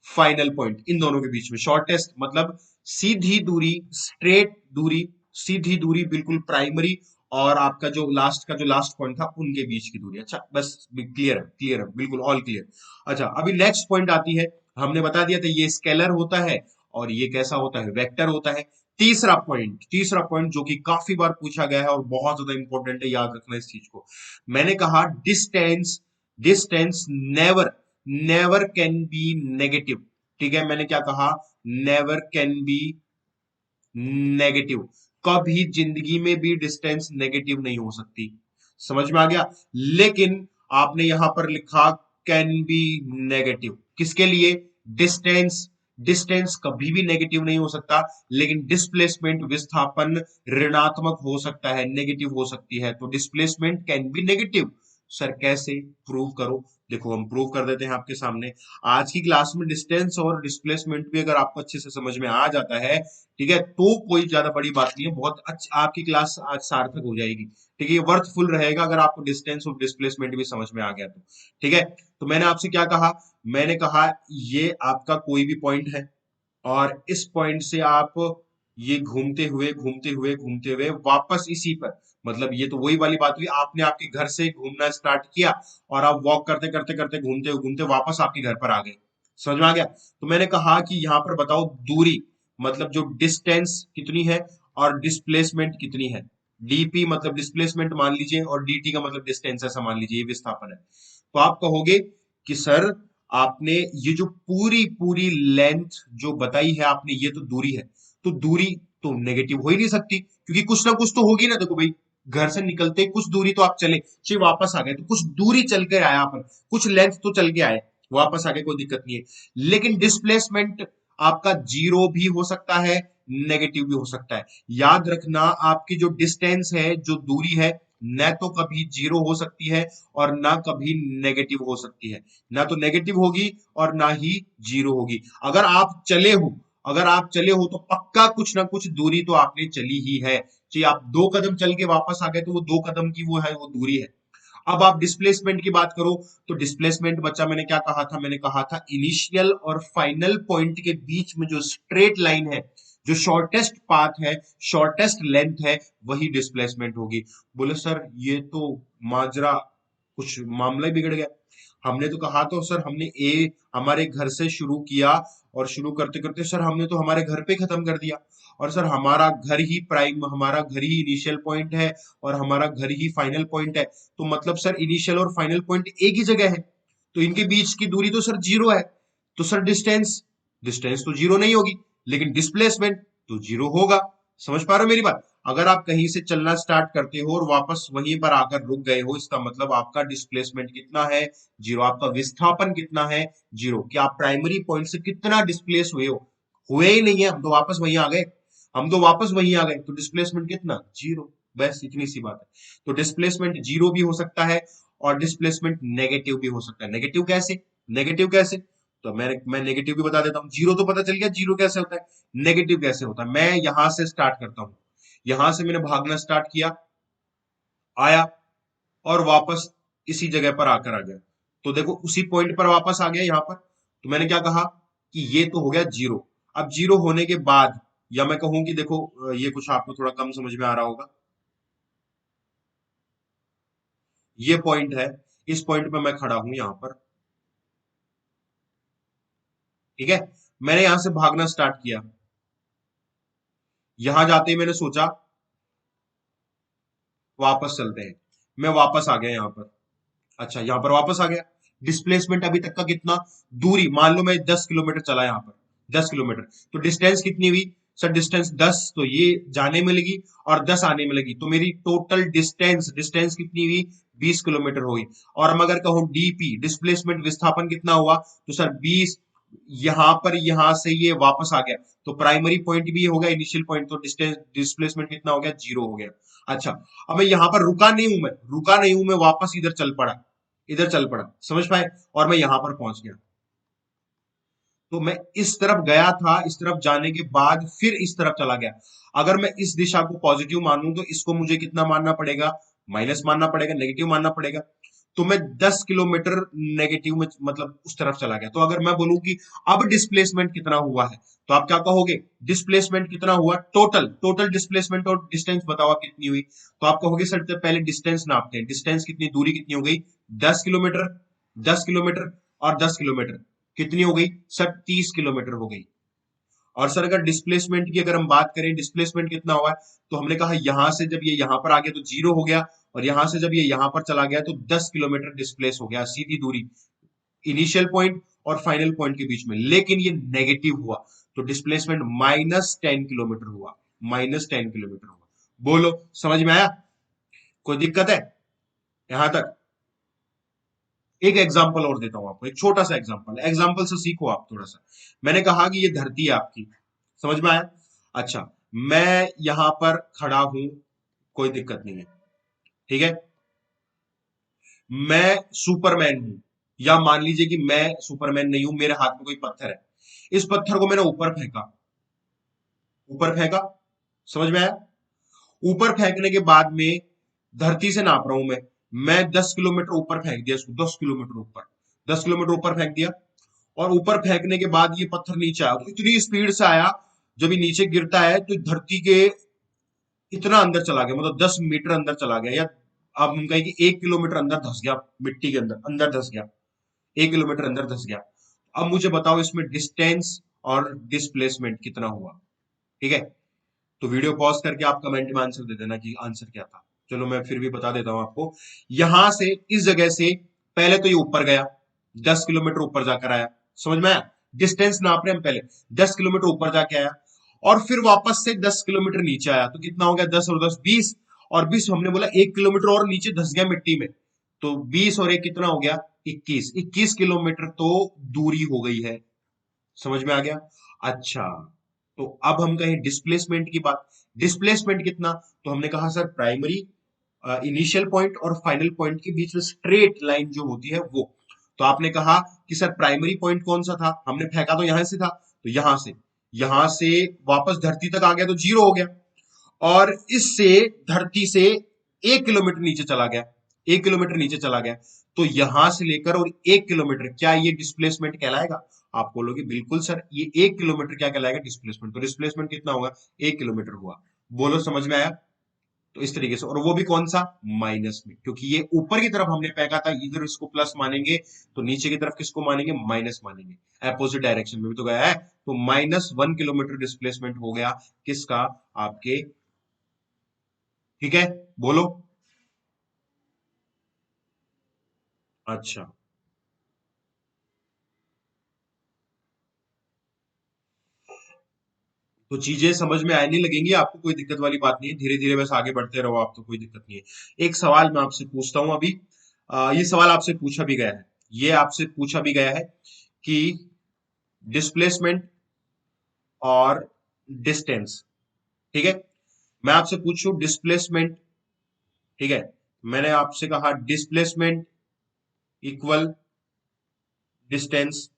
फाइनल पॉइंट, इन दोनों के बीच में शॉर्टेस्ट मतलब सीधी दूरी, स्ट्रेट दूरी, सीधी दूरी बिल्कुल प्राइमरी और आपका जो लास्ट पॉइंट था उनके बीच की दूरी। अच्छा, बस क्लियर है बिल्कुल, ऑल क्लियर। अच्छा, अभी नेक्स्ट पॉइंट आती है। हमने बता दिया था ये स्केलर होता है और ये कैसा होता है, वेक्टर होता है। तीसरा पॉइंट जो कि काफी बार पूछा गया है और बहुत ज्यादा इंपॉर्टेंट है, याद रखना इस चीज को। मैंने कहा distance distance never never can be negative, ठीक है, मैंने क्या कहा, नेवर कैन बी नेगेटिव, कभी जिंदगी में भी डिस्टेंस नेगेटिव नहीं हो सकती। समझ में आ गया। लेकिन आपने यहां पर लिखा कैन बी नेगेटिव, किसके लिए, डिस्टेंस डिस्टेंस कभी भी नेगेटिव नहीं हो सकता, लेकिन डिस्प्लेसमेंट विस्थापन ऋणात्मक हो सकता है, नेगेटिव हो सकती है। तो displacement can be negative. Sir कैसे, प्रूव करो। देखो हम प्रूव कर देते हैं आपके सामने। आज की क्लास में डिस्टेंस और डिस्प्लेसमेंट भी अगर आपको अच्छे से समझ में आ जाता है, ठीक है, तो कोई ज्यादा बड़ी बात नहीं है, बहुत अच्छा आपकी क्लास आज सार्थक हो जाएगी। ठीक है, ये वर्थफुल रहेगा अगर आपको डिस्टेंस और डिस्प्लेसमेंट भी समझ में आ गया तो। ठीक है, तो मैंने आपसे क्या कहा, मैंने कहा ये आपका कोई भी पॉइंट है और इस पॉइंट से आप ये घूमते हुए वापस इसी पर, मतलब ये तो वही वाली बात हुई, आपने आपके घर से घूमना स्टार्ट किया और आप वॉक करते करते करते घूमते वापस आपके घर पर आ गए। समझ में आ गया। तो मैंने कहा कि यहाँ पर बताओ दूरी, मतलब जो डिस्टेंस कितनी है और डिस्प्लेसमेंट कितनी है। डीपी मतलब डिस्प्लेसमेंट मान लीजिए और डीटी का मतलब डिस्टेंस ऐसा मान लीजिए, ये विस्थापन है। तो आप कहोगे कि सर आपने ये जो पूरी पूरी लेंथ जो बताई है आपने, ये तो दूरी है। तो दूरी तो नेगेटिव हो ही नहीं सकती, क्योंकि कुछ ना कुछ तो होगी ना। देखो भाई, घर से निकलते कुछ दूरी तो आप चले, चाहिए वापस आ गए तो कुछ दूरी चल के आया अपन, कुछ लेंथ तो चल के आए, वापस आ गए, कोई दिक्कत नहीं है। लेकिन डिस्प्लेसमेंट आपका जीरो भी हो सकता है, नेगेटिव भी हो सकता है। याद रखना, आपकी जो डिस्टेंस है, जो दूरी है, न तो कभी जीरो हो सकती है और ना कभी नेगेटिव हो सकती है। ना तो नेगेटिव होगी और ना ही जीरो होगी। अगर आप चले हो तो पक्का कुछ ना कुछ दूरी तो आपने चली ही है, चाहे आप 2 कदम चल के वापस आ गए तो वो 2 कदम की वो है, वो दूरी है। अब आप डिस्प्लेसमेंट की बात करो, तो डिस्प्लेसमेंट बच्चा मैंने क्या कहा था, मैंने कहा था इनिशियल और फाइनल पॉइंट के बीच में जो स्ट्रेट लाइन है, जो शॉर्टेस्ट पाथ है, शॉर्टेस्ट लेंथ है, वही डिस्प्लेसमेंट होगी। बोले सर ये तो माजरा, कुछ मामला ही बिगड़ गया। हमने तो कहा तो सर, हमने ए हमारे घर से शुरू किया और शुरू करते करते सर हमने तो हमारे घर पे खत्म कर दिया। और सर हमारा घर ही इनिशियल पॉइंट है और हमारा घर ही फाइनल पॉइंट है। तो मतलब सर इनिशियल और फाइनल पॉइंट एक ही जगह है, तो इनके बीच की दूरी तो सर जीरो है। तो सर डिस्टेंस डिस्टेंस तो जीरो नहीं होगी, लेकिन डिस्प्लेसमेंट तो जीरो होगा। समझ पा रहे हो मेरी बात। अगर आप कहीं से चलना स्टार्ट करते हो और वापस वहीं पर आकर रुक गए हो, इसका मतलब आपका डिस्प्लेसमेंट कितना है, जीरो। आपका विस्थापन कितना है, जीरो। क्या आप प्राइमरी पॉइंट से कितना डिस्प्लेस हुए हो, हुए ही नहीं है, हम तो वापस वहीं आ गए। तो डिस्प्लेसमेंट कितना, जीरो। बस इतनी सी बात है। तो डिस्प्लेसमेंट जीरो भी हो सकता है और डिस्प्लेसमेंट नेगेटिव भी हो सकता है। नेगेटिव कैसे, तो मैं नेगेटिव भी बता देता हूँ। जीरो तो पता चल गया जीरो कैसे होता है, नेगेटिव कैसे होता है। मैं यहां से स्टार्ट करता हूं, यहां से मैंने भागना स्टार्ट किया, आया और वापस इसी जगह पर आकर आ गया। तो देखो उसी पॉइंट पर वापस आ गया यहां पर। तो मैंने क्या कहा कि ये तो हो गया जीरो। अब जीरो होने के बाद, या मैं कहूं कि देखो ये कुछ आपको थोड़ा कम समझ में आ रहा होगा, ये पॉइंट है, इस पॉइंट पे मैं खड़ा हूं यहां पर, ठीक है। मैंने यहां से भागना स्टार्ट किया, यहां जाते ही मैंने सोचा वापस चलते हैं। मैं वापस आ गया यहां पर, अच्छा यहां पर वापस आ गया। डिस्प्लेसमेंट अभी तक का कितना, दूरी मान लो मैं 10 किलोमीटर चला यहां पर, 10 किलोमीटर, तो डिस्टेंस कितनी हुई सर, डिस्टेंस 10, तो ये जाने में लगी और 10 आने में लगी, तो मेरी टोटल डिस्टेंस डिस्टेंस कितनी हुई, 20 किलोमीटर हुई। और हम अगर कहूं डीपी डिस्प्लेसमेंट विस्थापन कितना हुआ, तो सर 20, यहां पर यहां से ये वापस आ गया, तो प्राइमरी पॉइंट भी हो गया इनिशियल पॉइंट, तो डिस्टेंस डिस्प्लेसमेंट कितना हो गया, जीरो हो गया। अच्छा, अब मैं यहां पर रुका नहीं हूं, मैं रुका नहीं हूं, मैं वापस इधर चल पड़ा, इधर चल पड़ा, समझ पाए, और मैं यहां पर पहुंच गया। तो मैं इस तरफ गया था, इस तरफ जाने के बाद फिर इस तरफ चला गया। अगर मैं इस दिशा को पॉजिटिव मानूं तो इसको मुझे कितना मानना पड़ेगा, माइनस मानना पड़ेगा, नेगेटिव मानना पड़ेगा। तो मैं 10 किलोमीटर नेगेटिव में मतलब उस तरफ चला गया। तो अगर मैं बोलूं कि अब डिस्प्लेसमेंट कितना हुआ है, तो आप क्या कहोगे, डिस्प्लेसमेंट कितना हुआ, टोटल टोटल डिस्प्लेसमेंट और डिस्टेंस बताओ आप कितनी हुई। तो आप कहोगे सर पहले डिस्टेंस नापते हैं, डिस्टेंस कितनी, दूरी कितनी हो गई, 10 किलोमीटर, 10 किलोमीटर और 10 किलोमीटर, कितनी हो गई सर, 30 किलोमीटर हो गई। और सर अगर डिस्प्लेसमेंट की अगर हम बात करें, डिस्प्लेसमेंट कितना हुआ है, तो हमने कहा यहां से जब ये यहां पर आ गया तो जीरो हो गया, और यहां से जब ये यहां पर चला गया तो 10 किलोमीटर डिस्प्लेस हो गया, सीधी दूरी इनिशियल पॉइंट और फाइनल पॉइंट के बीच में। लेकिन ये नेगेटिव हुआ, तो डिस्प्लेसमेंट -10 किलोमीटर हुआ, -10 किलोमीटर हुआ। बोलो समझ में आया, कोई दिक्कत है यहां तक। एक एग्जाम्पल और देता हूं आपको, एक छोटा सा एग्जाम्पल, एग्जाम्पल से सीखो आप थोड़ा सा। मैंने कहा कि ये धरती है आपकी, समझ में आया। अच्छा, मैं यहां पर खड़ा हूं, कोई दिक्कत नहीं है, ठीक है। मैं सुपरमैन हूं, या मान लीजिए कि मैं सुपरमैन नहीं हूं, मेरे हाथ में कोई पत्थर है, इस पत्थर को मैंने ऊपर फेंका, ऊपर फेंका, समझ में आया। ऊपर फेंकने के बाद में धरती से नाप रहा हूं मैं 10 किलोमीटर ऊपर फेंक दिया इसको, 10 किलोमीटर ऊपर, 10 किलोमीटर ऊपर फेंक दिया। और ऊपर फेंकने के बाद ये पत्थर नीचे आया, तो इतनी स्पीड से आया, जब ये नीचे गिरता है तो धरती के इतना अंदर चला गया, मतलब 10 मीटर अंदर चला गया, या आप हम कहें कि 1 किलोमीटर अंदर धस गया, मिट्टी के अंदर अंदर धस गया, 1 किलोमीटर अंदर धस गया। अब मुझे बताओ इसमें डिस्टेंस और डिस्प्लेसमेंट कितना हुआ, ठीक है। तो वीडियो पॉज करके आप कमेंट में आंसर दे देना कि आंसर क्या था। चलो मैं फिर भी बता देता हूं आपको। यहां से इस जगह से पहले तो ये ऊपर गया, 10 किलोमीटर ऊपर जाकर आया, समझ में आया। डिस्टेंस नाप रहे हम पहले, 10 किलोमीटर ऊपर जाके आया, और फिर वापस से 10 किलोमीटर नीचे आया, तो कितना हो गया, 10 और 10 20, और 20 हमने बोला 1 किलोमीटर और नीचे धस गया मिट्टी में, तो 20 और 1 कितना हो गया, 21, 21 किलोमीटर तो दूरी हो गई है, समझ में आ गया। अच्छा, तो अब हम कहें डिस्प्लेसमेंट की बात, डिस्प्लेसमेंट कितना, तो हमने कहा सर प्राइमरी इनिशियल पॉइंट और फाइनल पॉइंट के बीच में स्ट्रेट लाइन जो होती है वो। तो आपने कहा कि सर प्राइमरी पॉइंट कौन सा था, हमने फेंका तो यहां से था, तो यहां से वापस धरती तक आ गया तो जीरो हो गया, और इससे धरती से 1 किलोमीटर नीचे चला गया, 1 किलोमीटर नीचे चला गया, तो यहां से लेकर और 1 किलोमीटर, क्या ये डिस्प्लेसमेंट कहलाएगा। आप बोलोगे बिल्कुल सर, ये 1 किलोमीटर क्या कहलाएगा, डिस्प्लेसमेंट। तो डिस्प्लेसमेंट कितना होगा, 1 किलोमीटर हुआ। बोलो समझ में आया। तो इस तरीके से, और वो भी कौन सा, माइनस में, क्योंकि ये ऊपर की तरफ हमने फेंका था, इधर इसको प्लस मानेंगे, तो नीचे की तरफ किसको मानेंगे, माइनस मानेंगे, अपोजिट डायरेक्शन में भी तो गया है। तो -1 किलोमीटर डिस्प्लेसमेंट हो गया किसका, आपके, ठीक है। बोलो। अच्छा, तो चीजें समझ में आने लगेंगी आपको, कोई दिक्कत वाली बात नहीं है, धीरे धीरे बस आगे बढ़ते रहो आप, तो कोई दिक्कत नहीं है। एक सवाल मैं आपसे पूछता हूं अभी, ये सवाल आपसे पूछा भी गया है, ये आपसे पूछा भी गया है कि डिस्प्लेसमेंट और डिस्टेंस, ठीक है। मैं आपसे पूछूं डिस्प्लेसमेंट, ठीक है, मैंने आपसे कहा डिस्प्लेसमेंट इक्वल डिस्टेंस,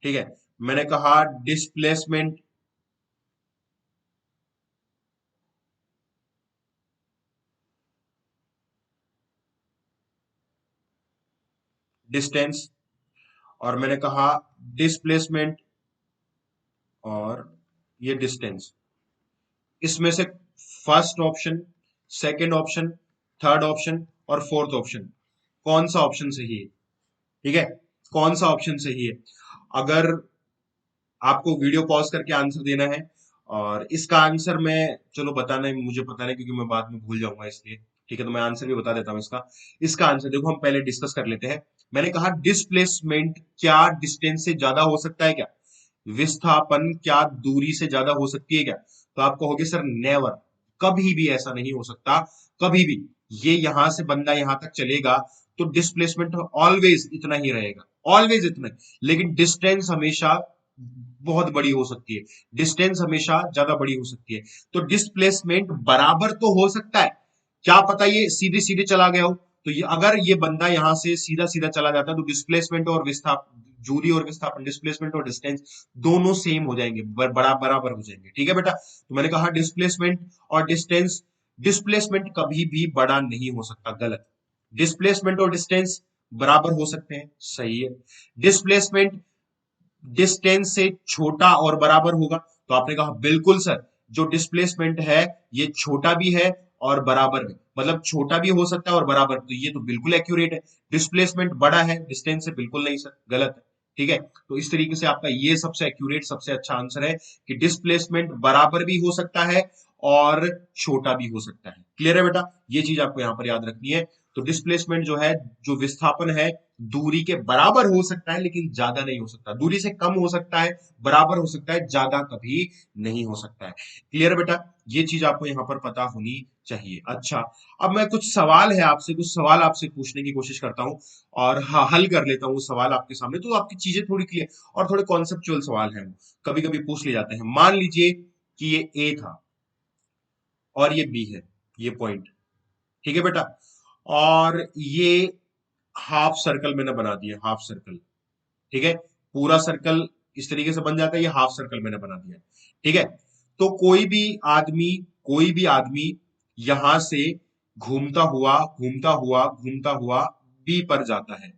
ठीक है। मैंने कहा डिस्प्लेसमेंट, डिस्टेंस, और मैंने कहा डिस्प्लेसमेंट और ये डिस्टेंस। इसमें से first option, second option, third option और फोर्थ ऑप्शन, कौन सा ऑप्शन सही है? ठीक है, कौन सा ऑप्शन सही है? अगर आपको वीडियो पॉज करके आंसर देना है, और इसका आंसर मैं, चलो बताना है, मुझे पता नहीं क्योंकि मैं बाद में भूल जाऊंगा इसलिए। ठीक है, तो मैं आंसर भी बता देता हूँ इसका। इसका आंसर देखो, हम पहले डिस्कस कर लेते हैं। मैंने कहा डिस्प्लेसमेंट क्या डिस्टेंस से ज्यादा हो सकता है क्या? विस्थापन क्या दूरी से ज्यादा हो सकती है क्या? तो आप कहोगे सर नेवर, कभी भी ऐसा नहीं हो सकता, कभी भी। ये यहां से बंदा यहां तक चलेगा तो डिस्प्लेसमेंट ऑलवेज इतना ही रहेगा, ऑलवेज इतना ही। लेकिन डिस्टेंस हमेशा बहुत बड़ी हो सकती है, डिस्टेंस हमेशा ज्यादा बड़ी हो सकती है। तो डिस्प्लेसमेंट बराबर तो हो सकता है, क्या पता ये सीधे सीधे चला गया हो। तो ये अगर ये बंदा यहां से सीधा सीधा चला जाता है तो डिस्प्लेसमेंट और विस्थापन, दूरी और विस्थापन, डिस्प्लेसमेंट और डिस्टेंस दोनों सेम हो जाएंगे, बराबर हो जाएंगे। ठीक है बेटा, तो मैंने कहा डिस्प्लेसमेंट और डिस्टेंस, डिस्प्लेसमेंट कभी भी बड़ा नहीं हो सकता, गलत। डिस्प्लेसमेंट और डिस्टेंस बराबर हो सकते हैं, सही है। डिस्प्लेसमेंट डिस्टेंस से छोटा और बराबर होगा, तो आपने कहा बिल्कुल सर, जो डिस्प्लेसमेंट है ये छोटा भी है और बराबर भी, मतलब छोटा भी हो सकता है और बराबर, तो ये तो बिल्कुल एक्यूरेट है। डिस्प्लेसमेंट बड़ा है डिस्टेंस से, बिल्कुल नहीं सर, गलत है। ठीक है, तो इस तरीके से आपका ये सबसे एक्यूरेट, सबसे अच्छा आंसर है कि डिस्प्लेसमेंट बराबर भी हो सकता है और छोटा भी हो सकता है। क्लियर है बेटा, ये चीज आपको यहां पर याद रखनी है। तो डिस्प्लेसमेंट जो है, जो विस्थापन है, दूरी के बराबर हो सकता है लेकिन ज्यादा नहीं हो सकता, दूरी से कम हो सकता है, बराबर हो सकता है, ज्यादा कभी नहीं हो सकता है। क्लियर बेटा, ये चीज आपको यहाँ पर पता होनी चाहिए। अच्छा, अब मैं कुछ सवाल है आपसे, कुछ सवाल आपसे पूछने की कोशिश करता हूँ, और हल कर लेता हूँ सवाल आपके सामने, तो आपकी चीजें थोड़ी क्लियर, और थोड़े कॉन्सेप्चुअल सवाल हैं, कभी कभी पूछ लिए जाते हैं। मान लीजिए कि ये ए था और ये बी है, ये पॉइंट। ठीक है बेटा, और ये हाफ सर्कल मैंने बना दिया, हाफ सर्कल। ठीक है, पूरा सर्कल इस तरीके से बन जाता है, ये हाफ सर्कल मैंने बना दिया। ठीक है, तो कोई भी आदमी यहां से घूमता हुआ घूमता हुआ घूमता हुआ बी पर जाता है।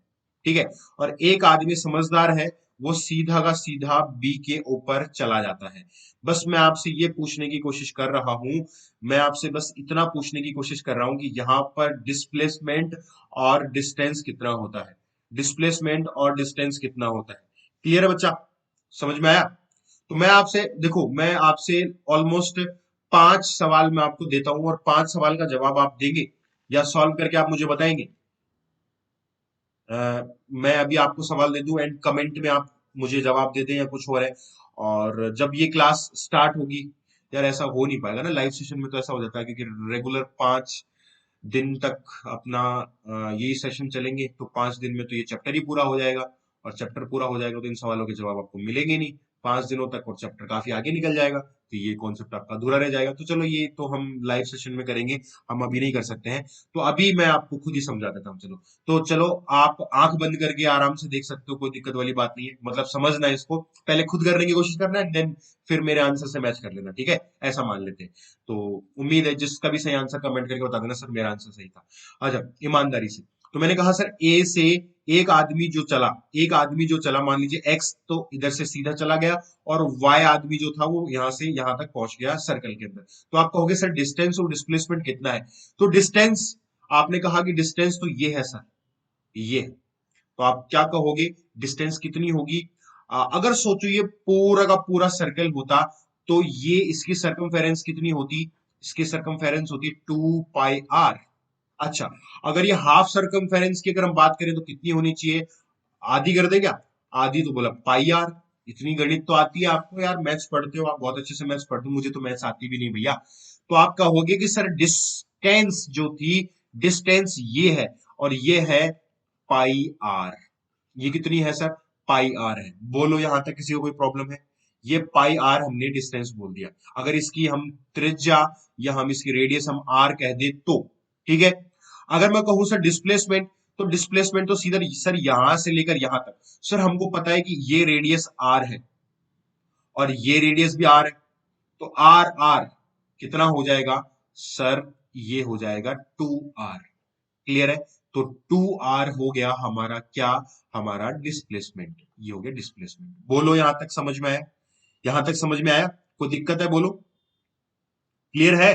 ठीक है, और एक आदमी समझदार है, वो सीधा का सीधा बी के ऊपर चला जाता है। बस मैं आपसे ये पूछने की कोशिश कर रहा हूं, मैं आपसे बस इतना पूछने की कोशिश कर रहा हूं कि यहाँ पर डिस्प्लेसमेंट और डिस्टेंस कितना होता है, डिस्प्लेसमेंट और डिस्टेंस कितना होता है। क्लियर है बच्चा, समझ में आया? तो मैं आपसे देखो, मैं आपसे ऑलमोस्ट 5 सवाल मैं आपको देता हूं, और 5 सवाल का जवाब आप देंगे या सॉल्व करके आप मुझे बताएंगे। अ, मैं अभी आपको सवाल दे दूं एंड कमेंट में आप मुझे जवाब दे दें या कुछ हो रहा है। और जब ये क्लास स्टार्ट होगी, यार ऐसा हो नहीं पाएगा ना लाइव सेशन में, तो ऐसा हो जाता है क्योंकि रेगुलर 5 दिन तक अपना यही सेशन चलेंगे, तो 5 दिन में तो ये चैप्टर ही पूरा हो जाएगा, और चैप्टर पूरा हो जाएगा तो इन सवालों के जवाब आपको मिलेंगे नहीं 5 दिनों तक, और चैप्टर काफी आगे निकल जाएगा, तो ये कॉन्सेप्ट आपका अधूरा रह जाएगा। तो चलो, ये तो हम लाइव सेशन में करेंगे, हम अभी नहीं कर सकते हैं। तो अभी मैं आपको खुद ही समझा देता हूँ, चलो। तो चलो, आप आंख बंद करके आराम से देख सकते हो, कोई दिक्कत वाली बात नहीं है, मतलब समझना है इसको, पहले खुद करने की कोशिश करना है, देन फिर मेरे आंसर से मैच कर लेना। ठीक है, ऐसा मान लेते हैं। तो उम्मीद है जिसका भी सही आंसर कमेंट करके बता देना, सर मेरा आंसर सही था। अच्छा, ईमानदारी से। तो मैंने कहा सर ए से एक आदमी जो चला, एक आदमी जो चला, मान लीजिए एक्स तो इधर से सीधा चला गया, और वाई आदमी जो था वो यहां से यहां तक पहुंच गया सर्कल के अंदर। तो आप कहोगे सर डिस्टेंस और डिस्प्लेसमेंट कितना है? तो डिस्टेंस, आपने कहा कि डिस्टेंस तो ये है सर, ये है। तो आप क्या कहोगे, डिस्टेंस कितनी होगी? अगर सोचो ये पूरा का पूरा सर्कल होता, तो ये इसकी सरकमफेरेंस कितनी होती? इसकी सरकमफेरेंस होती 2 पाई आर। अच्छा, अगर ये हाफ सरकमफेरेंस की अगर हम बात करें तो कितनी होनी चाहिए? आधी कर दे क्या? आधी, तो बोला पाई आर। इतनी गणित तो आती है आपको यार, मैथ्स पढ़ते हो आप, बहुत अच्छे से मैथ्स पढ़ते हो, मुझे तो मैथ्स आती भी नहीं भैया। तो आप कहोगे कि सर डिस्टेंस जो थी, डिस्टेंस ये है, और ये है पाई आर। ये कितनी है सर? पाई आर है। बोलो यहां तक किसी को कोई प्रॉब्लम है? ये पाई आर हमने डिस्टेंस बोल दिया। अगर इसकी हम त्रिज्या या हम इसकी रेडियस हम आर कह दे तो, ठीक है। अगर मैं कहूं सर डिस्प्लेसमेंट, तो डिस्प्लेसमेंट तो सीधा सर यहां से लेकर यहां तक, सर हमको पता है कि ये रेडियस आर है और ये रेडियस भी आर है, तो आर आर कितना हो जाएगा सर, ये हो जाएगा 2r। क्लियर है? तो 2r हो गया हमारा क्या, हमारा डिस्प्लेसमेंट, ये हो गया डिस्प्लेसमेंट। बोलो यहां तक समझ में आया? यहां तक समझ में आया? कोई दिक्कत है बोलो? क्लियर है?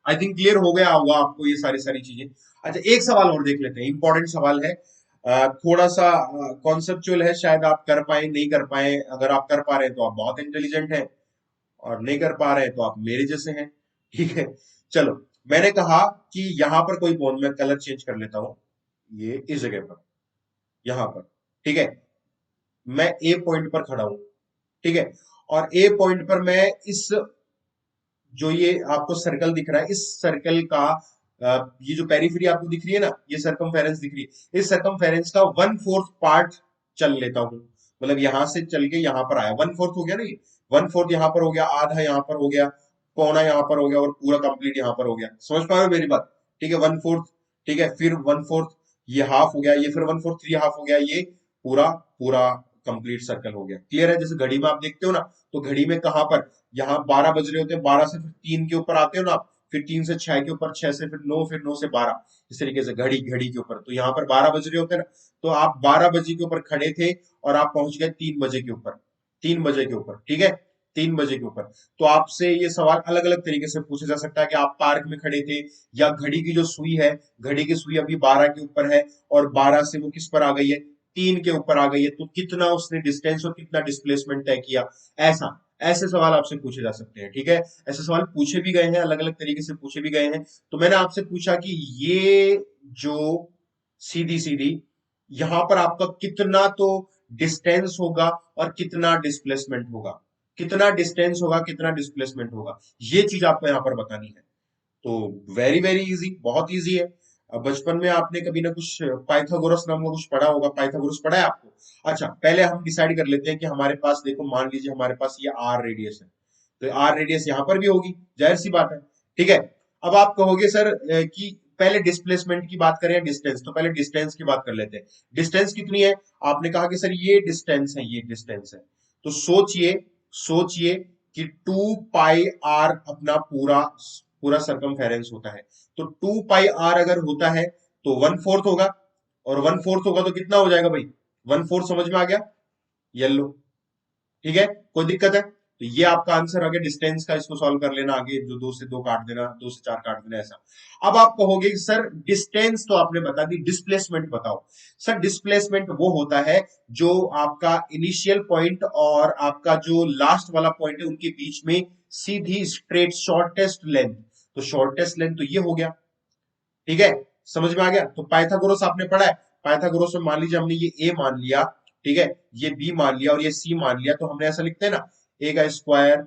आई थिंक क्लियर हो गया होगा आपको ये सारी सारी चीजें। अच्छा एक सवाल और देख लेते हैं, इंपॉर्टेंट सवाल है, थोड़ा सा कॉन्सेप्चुअल है, शायद आप कर पाए नहीं कर पाए। अगर आप कर पा रहे हैं तो आप बहुत इंटेलिजेंट हैं, और नहीं कर पा रहे हैं तो आप मेरे जैसे हैं। ठीक है, चलो। मैंने कहा कि यहां पर कोई पॉइंट, मैं कलर चेंज कर लेता हूं, ये इस जगह पर, यहां पर, ठीक है, मैं ए पॉइंट पर खड़ा हूं, ठीक है, और ए पॉइंट पर मैं इस, जो ये आपको सर्कल दिख रहा है, इस सर्कल का ये जो पेरिफेरी आपको दिख रही है ना, ये सर्कमफेरेंस दिख रही है, इस सर्कमफेरेंस का 1/4 पार्ट चल लेता हूं। मतलब यहां से चल के यहां पर आया, 1/4 हो गया ना, ये 1/4 यहां पर हो गया, आधा यहां पर हो गया, पौना यहां पर हो गया, और पूरा कंप्लीट यहां पर हो गया। समझ पा रहे हो मेरी बात? ठीक है, 1/4, ठीक है, फिर 1/4 ये हाफ हो गया, ये फिर 1/4 ये हाफ हो गया, ये पूरा पूरा कंप्लीट सर्कल हो गया। क्लियर है? जैसे घड़ी में आप देखते हो ना, तो घड़ी में कहां पर, यहाँ 12 बज रहे होते हैं, 12 से फिर 3 के ऊपर आते हो ना आप, फिर 3 से 6 के ऊपर, 6 से फिर 9, फिर 9 से 12, इस तरीके से घड़ी घड़ी के ऊपर। तो यहाँ पर 12 बज रहे होते हैं ना, तो आप 12 बजे के ऊपर खड़े थे और आप पहुंच गए 3 बजे के ऊपर, 3 बजे के ऊपर, ठीक है, 3 बजे के ऊपर। तो आपसे ये सवाल अलग अलग तरीके से पूछा जा सकता है कि आप पार्क में खड़े थे, या घड़ी की जो सुई है, घड़ी की सुई अभी 12 के ऊपर है, और 12 से वो किस पर आ गई है, 3 के ऊपर आ गई है, तो कितना उसने डिस्टेंस और कितना डिस्प्लेसमेंट तय किया। ऐसा, ऐसे सवाल आपसे पूछे जा सकते हैं। ठीक है, ऐसे सवाल पूछे भी गए हैं, अलग अलग तरीके से पूछे भी गए हैं। तो मैंने आपसे पूछा कि ये जो सीधी सीधी, यहां पर आपका कितना तो डिस्टेंस होगा और कितना डिस्प्लेसमेंट होगा, कितना डिस्टेंस होगा कितना डिस्प्लेसमेंट होगा, ये चीज आपको यहां पर बतानी है। तो वेरी वेरी इजी, बहुत इजी है। अब बचपन में आपने कभी ना कुछ पाइथागोरस नाम का कुछ पढ़ा होगा, पाइथागोरस पढ़ा है आपको? अच्छा, पहले हम डिसाइड कर लेते हैं कि हमारे पास, देखो मान लीजिए हमारे पास ये आर रेडियस है, तो आर रेडियस यहां पर भी होगी, जाहिर सी बात है। ठीक है, अब आप कहोगे सर कि पहले डिस्प्लेसमेंट की बात करें या डिस्टेंस, तो पहले डिस्टेंस की बात कर लेते हैं। डिस्टेंस कितनी है? आपने कहा कि सर ये डिस्टेंस है, ये डिस्टेंस है, तो सोचिए, सोचिए कि 2 पाई आर अपना पूरा पूरा सरकमफेरेंस होता है। तो 2 पाई आर अगर होता है तो 1/4 होगा, और 1/4 होगा तो कितना हो जाएगा भाई, 1/4 समझ में आ गया? येलो, ठीक है, कोई दिक्कत है? तो ये आपका आंसर आ गया डिस्टेंस का। इसको सॉल्व कर लेना आगे, जो 2 से 2 काट देना, 2 से 4 काट देना, ऐसा। अब आप कहोगे सर डिस्टेंस तो आपने बता दी, डिस्प्लेसमेंट बताओ। सर डिस्प्लेसमेंट वो होता है जो आपका इनिशियल पॉइंट और आपका जो लास्ट वाला पॉइंट है उनके बीच में सीधी स्ट्रेट शॉर्टेस्ट लेंथ, तो शॉर्टेस्ट लेंथ तो ये हो गया। ठीक है, समझ में आ गया? तो पाइथागोरस आपने पढ़ा है, पाइथागोरस में मान लीजिए हमने ये ए मान लिया, ठीक है, ये बी मान लिया और ये सी मान लिया, तो हमने ऐसा लिखते हैं ना, ए का स्क्वायर,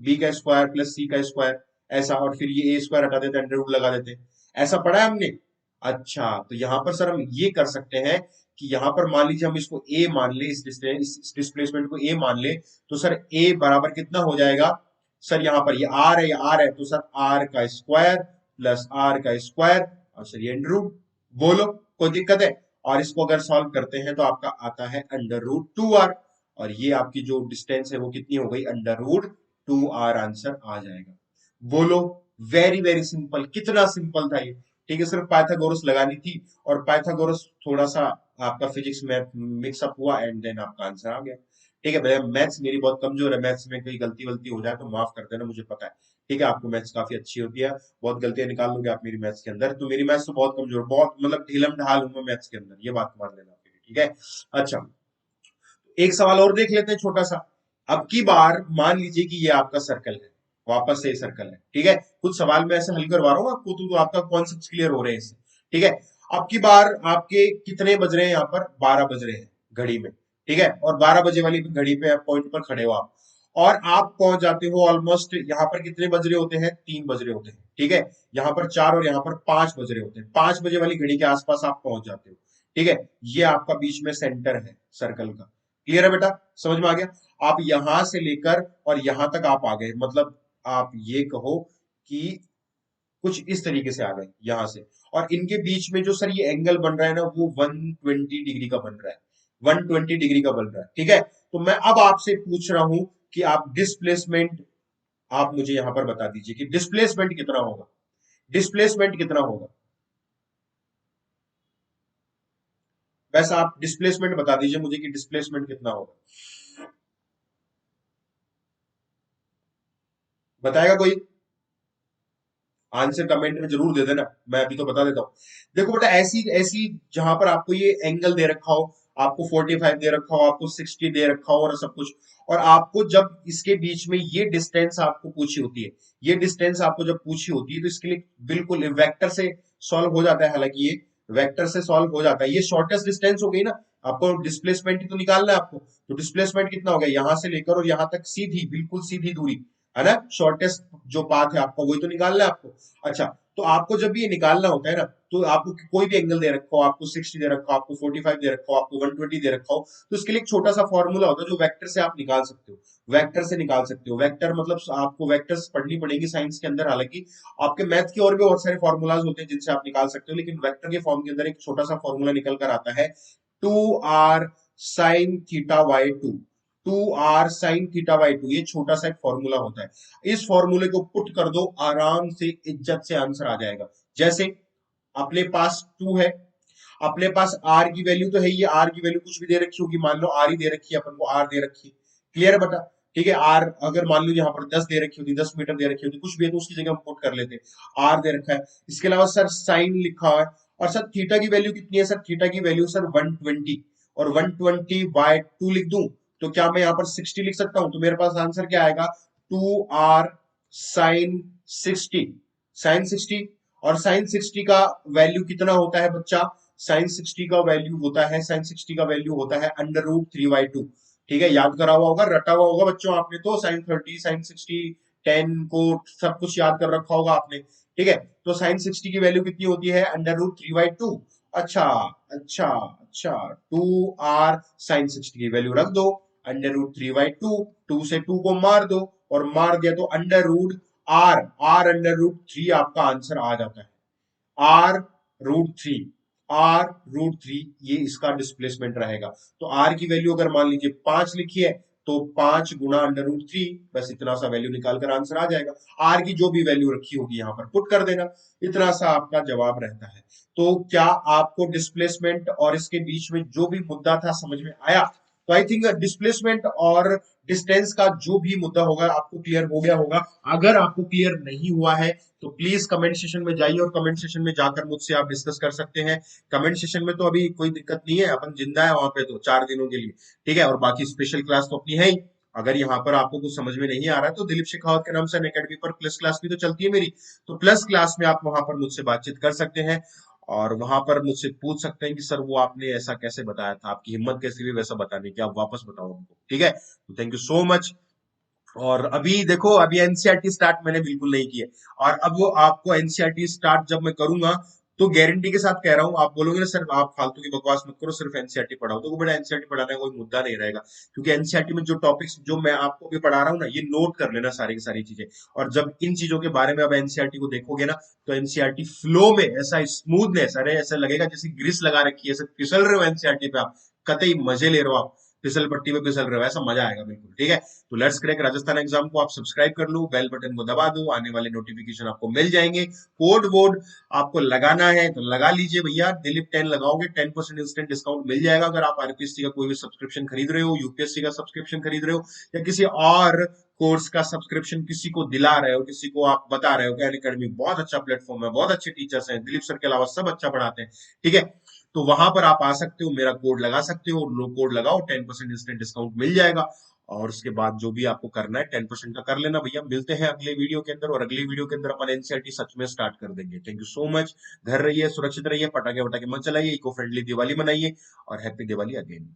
बी का स्क्वायर प्लस सी का स्क्वायर, ऐसा, और फिर ये ए स्क्वायर हटा देते, अंडर रूट लगा देते, ऐसा पढ़ा है हमने। अच्छा, तो यहां पर सर हम ये कर सकते हैं कि यहां पर मान लीजिए हम इसको ए मान ले, इस डिस्प्लेसमेंट को ए मान ले, तो सर ए बराबर कितना हो जाएगा, सर यहां पर ये आर है, ये आर है, तो सर आर का स्क्वायर प्लस आर का स्क्वायर, और सर ये अंडर रूट। बोलो, कोई दिक्कत है? और इसको अगर सॉल्व करते हैं तो आपका आता है अंडर रूट 2r, और ये आपकी जो डिस्टेंस है वो कितनी हो गई, अंडर रूट 2r आंसर आ जाएगा। बोलो, वेरी वेरी सिंपल, कितना सिंपल था ये। ठीक है, सिर्फ पाइथागोरस लगानी थी, और पाइथागोरस थोड़ा सा आपका फिजिक्स में मिक्सअप हुआ, एंड देन आपका आंसर आ गया। ठीक है भैया, मैथ्स मेरी बहुत कमजोर है, मैथ्स में कहीं गलती वलती हो जाए तो माफ कर देना, मुझे पता है। ठीक है, आपको मैथ्स काफी अच्छी होती है, बहुत गलतियां निकाल लोगे आप मेरी मैथ्स के अंदर, तो मेरी मैथ्स तो बहुत कमजोर, बहुत मतलब ढीलम ढाल हूं मैं मैथ्स के अंदर, ये बात मान लेना आप मेरी, ठीक है। अच्छा, एक सवाल और देख लेते हैं छोटा सा। अब की बार मान लीजिए कि ये आपका सर्कल है, वापस से ये सर्कल है, ठीक है, कुछ सवाल मैं ऐसे हल करवा रहा हूँ आपको, तो आपका कॉन्सेप्ट क्लियर हो रहे हैं इससे। ठीक है, अब की बार आपके कितने बज रहे हैं, यहाँ पर 12 बज रहे हैं घड़ी में, ठीक है, और 12 बजे वाली घड़ी पे पॉइंट पर खड़े हो आप, और आप पहुंच जाते हो ऑलमोस्ट, यहाँ पर कितने बज रहे होते हैं, 3 बज रहे होते हैं, ठीक है, यहाँ पर 4 और यहाँ पर 5 बज रहे होते हैं, 5 बजे वाली घड़ी के आसपास आप पहुंच जाते हो। ठीक है, ये आपका बीच में सेंटर है सर्कल का। क्लियर है बेटा? समझ में आ गया? आप यहां से लेकर और यहां तक आप आ गए, मतलब आप ये कहो कि कुछ इस तरीके से आ गए यहां से, और इनके बीच में जो सर ये एंगल बन रहा है ना वो 120 डिग्री का बन रहा है, 120 डिग्री का बन रहा है। ठीक है, तो मैं अब आपसे पूछ रहा हूं कि आप डिस्प्लेसमेंट, आप मुझे यहां पर बता दीजिए कि डिस्प्लेसमेंट कितना होगा, डिस्प्लेसमेंट कितना होगा। बस आप डिस्प्लेसमेंट बता दीजिए मुझे कि डिस्प्लेसमेंट कितना होगा। बताएगा कोई? आंसर कमेंट में जरूर दे देना, मैं अभी तो बता देता हूँ। देखो बेटा, ऐसी ऐसी जहां पर आपको ये एंगल दे रखा हो, आपको 45 दे रखा हो, आपको 60 दे रखा हो और सब कुछ, और आपको जब इसके बीच में ये डिस्टेंस आपको पूछी होती है, ये डिस्टेंस आपको जब पूछी होती है तो इसके लिए बिल्कुल वेक्टर से सॉल्व हो जाता है। हालांकि ये वेक्टर से सॉल्व हो जाता है, ये शॉर्टेस्ट डिस्टेंस हो गई ना, आपको डिस्प्लेसमेंट ही तो निकालना है आपको। तो डिस्प्लेसमेंट कितना हो गया, यहां से लेकर और यहां तक सीधी, बिल्कुल सीधी दूरी है ना, शॉर्टेस्ट जो पाथ है आपका वही तो निकालना है आपको। अच्छा, तो आपको जब ये निकालना होता है ना, तो आपको कोई भी एंगल दे रखा हो, आपको 60 दे रखा हो, आपको 45 दे रखा हो, आपको 120 दे रखा हो, तो इसके लिए एक छोटा सा फॉर्मूला होता है जो वेक्टर से आप निकाल सकते हो, वेक्टर से निकाल सकते हो। वेक्टर मतलब आपको वेक्टर्स पढ़नी पड़ेगी साइंस के अंदर, हालांकि आपके मैथ के और भी बहुत सारे फॉर्मूलाज होते हैं जिनसे आप निकाल सकते हो, लेकिन वेक्टर के फॉर्म के अंदर एक छोटा सा फॉर्मूला निकल कर आता है, 2r sine theta by two, 2r sine theta by two, ये छोटा सा एक फॉर्मूला होता है। इस फॉर्मूले को पुट कर दो, आराम से इज्जत से आंसर आ जाएगा। जैसे अपने पास 2 है, अपने पास आर की वैल्यू तो है, ये आर की वैल्यू कुछ भी दे रखी होगी, मान लो आर ही दे रखी है, अपन को आर दे रखी है, क्लियर बता। ठीक है, आर अगर मान लो यहाँ पर 10 दे रखी होती, 10 मीटर दे रखी होती, कुछ भी है तो उसकी जगह हम पुट कर लेते, आर दे रखा है। इसके अलावा सर साइन लिखा हुआ है, और सर थीटा की वैल्यू कितनी है, सर थीटा की वैल्यू सर 120, और 120 बाय 2 लिख दूं तो क्या मैं यहाँ पर 60 लिख सकता हूं, तो मेरे पास आंसर क्या आएगा, 2r साइन 60, साइन 60। और साइन 60 का वैल्यू कितना होता है बच्चा, साइन 60 का वैल्यू होता है, साइन 60 का वैल्यू होता है √3/2। ठीक है, याद करा हुआ होगा, रटा हुआ होगा बच्चों आपने तो, साइन 30 साइन 60 10 को सब कुछ याद कर रखा होगा आपने। ठीक है, तो साइन 60 की वैल्यू कितनी होती है, √3/2। अच्छा, अच्छा, अच्छा, 2r साइन 60 की वैल्यू रख दो, √3/2, 2 से 2 को मार दो, और मार दिया तो आर √3 आपका आंसर आ जाता है, r√3, r√3 ये इसका डिस्प्लेसमेंट रहेगा। तो आर की वैल्यू अगर मान लीजिए 5 लिखी है, तो 5 गुना √3, बस इतना सा वैल्यू निकालकर आंसर आ जाएगा। आर की जो भी वैल्यू रखी होगी यहां पर पुट कर देना, इतना सा आपका जवाब रहता है। तो क्या आपको डिस्प्लेसमेंट और इसके बीच में जो भी मुद्दा था समझ में आया? तो आई थिंक डिस्प्लेसमेंट और डिस्टेंस का जो भी मुद्दा होगा आपको क्लियर हो गया होगा। अगर आपको क्लियर नहीं हुआ है तो प्लीज कमेंट सेशन में जाइए, और कमेंट सेशन में जाकर मुझसे आप डिस्कस कर सकते हैं। कमेंट सेशन में तो अभी कोई दिक्कत नहीं है, अपन जिंदा है वहां पे तो 4 दिनों के लिए। ठीक है, और बाकी स्पेशल क्लास तो अपनी है ही। अगर यहाँ पर आपको कुछ समझ में नहीं आ रहा है तो दिलीप शेखावत के नाम से अकेडमी पर प्लस क्लास भी तो चलती है मेरी, तो प्लस क्लास में आप वहां पर मुझसे बातचीत कर सकते हैं, और वहां पर मुझसे पूछ सकते हैं कि सर वो आपने ऐसा कैसे बताया था, आपकी हिम्मत कैसी हुई वैसा बताने की, आप वापस बताओ हमको। ठीक है, तो थैंक यू सो मच। और अभी देखो, अभी एनसीईआरटी स्टार्ट मैंने बिल्कुल नहीं किया, और अब वो आपको एनसीईआरटी स्टार्ट जब मैं करूंगा तो गारंटी के साथ कह रहा हूँ, आप बोलोगे ना सर आप फालतू की बकवास मत करो, सिर्फ एनसीईआरटी पढ़ाओ, तो वो बड़ा एनसीईआरटी पढ़ाने का कोई मुद्दा नहीं रहेगा, क्योंकि एनसीईआरटी में जो टॉपिक्स जो मैं आपको भी पढ़ा रहा हूँ ना, ये नोट कर लेना सारी की सारी चीजें। और जब इन चीजों के बारे में अब एनसीईआरटी को देखोगे ना, तो एनसीईआरटी फ्लो में ऐसा स्मूथनेस, अरे ऐसा लगेगा जैसे ग्रीस लगा रखी है, ऐसे फिसल रहे हो एनसीईआरटी पे आप, कतई मजे ले रहे हो आप, फिसल पट्टी पे फिसल रहे हो, ऐसा मजा आएगा बिल्कुल। ठीक है, तो लेट्स क्रैक राजस्थान एग्जाम को आप सब्सक्राइब कर लो, बेल बटन को दबा दो, आने वाले नोटिफिकेशन आपको मिल जाएंगे। कोड वोड आपको लगाना है तो लगा लीजिए भैया, दिलीप 10 लगाओगे 10% इंस्टेंट डिस्काउंट मिल जाएगा। अगर आप आरपीएससी का कोई भी सब्सक्रिप्शन खरीद रहे हो, यूपीएससी का सब्सक्रिप्शन खरीद रहे हो, या किसी और कोर्स का सब्सक्रिप्शन किसी को दिला रहे हो, किसी को आप बता रहे हो कि अनअकैडमी बहुत अच्छा प्लेटफॉर्म है, बहुत अच्छे टीचर्स हैं, दिलीप सर के अलावा सब अच्छा पढ़ाते हैं, ठीक है, तो वहां पर आप आ सकते हो, मेरा कोड लगा सकते हो, लो कोड लगाओ, 10% इंस्टेंट डिस्काउंट मिल जाएगा। और उसके बाद जो भी आपको करना है 10% का कर लेना भैया। मिलते हैं अगले वीडियो के अंदर, और अगली वीडियो के अंदर अपन एनसीईआरटी सच में स्टार्ट कर देंगे। Thank you so much. घर रहिए, सुरक्षित रहिए, पटाखे वटाखे मत चलाइए, इको फ्रेंडली दिवाली मनाइए, और हैप्पी दिवाली अगेन।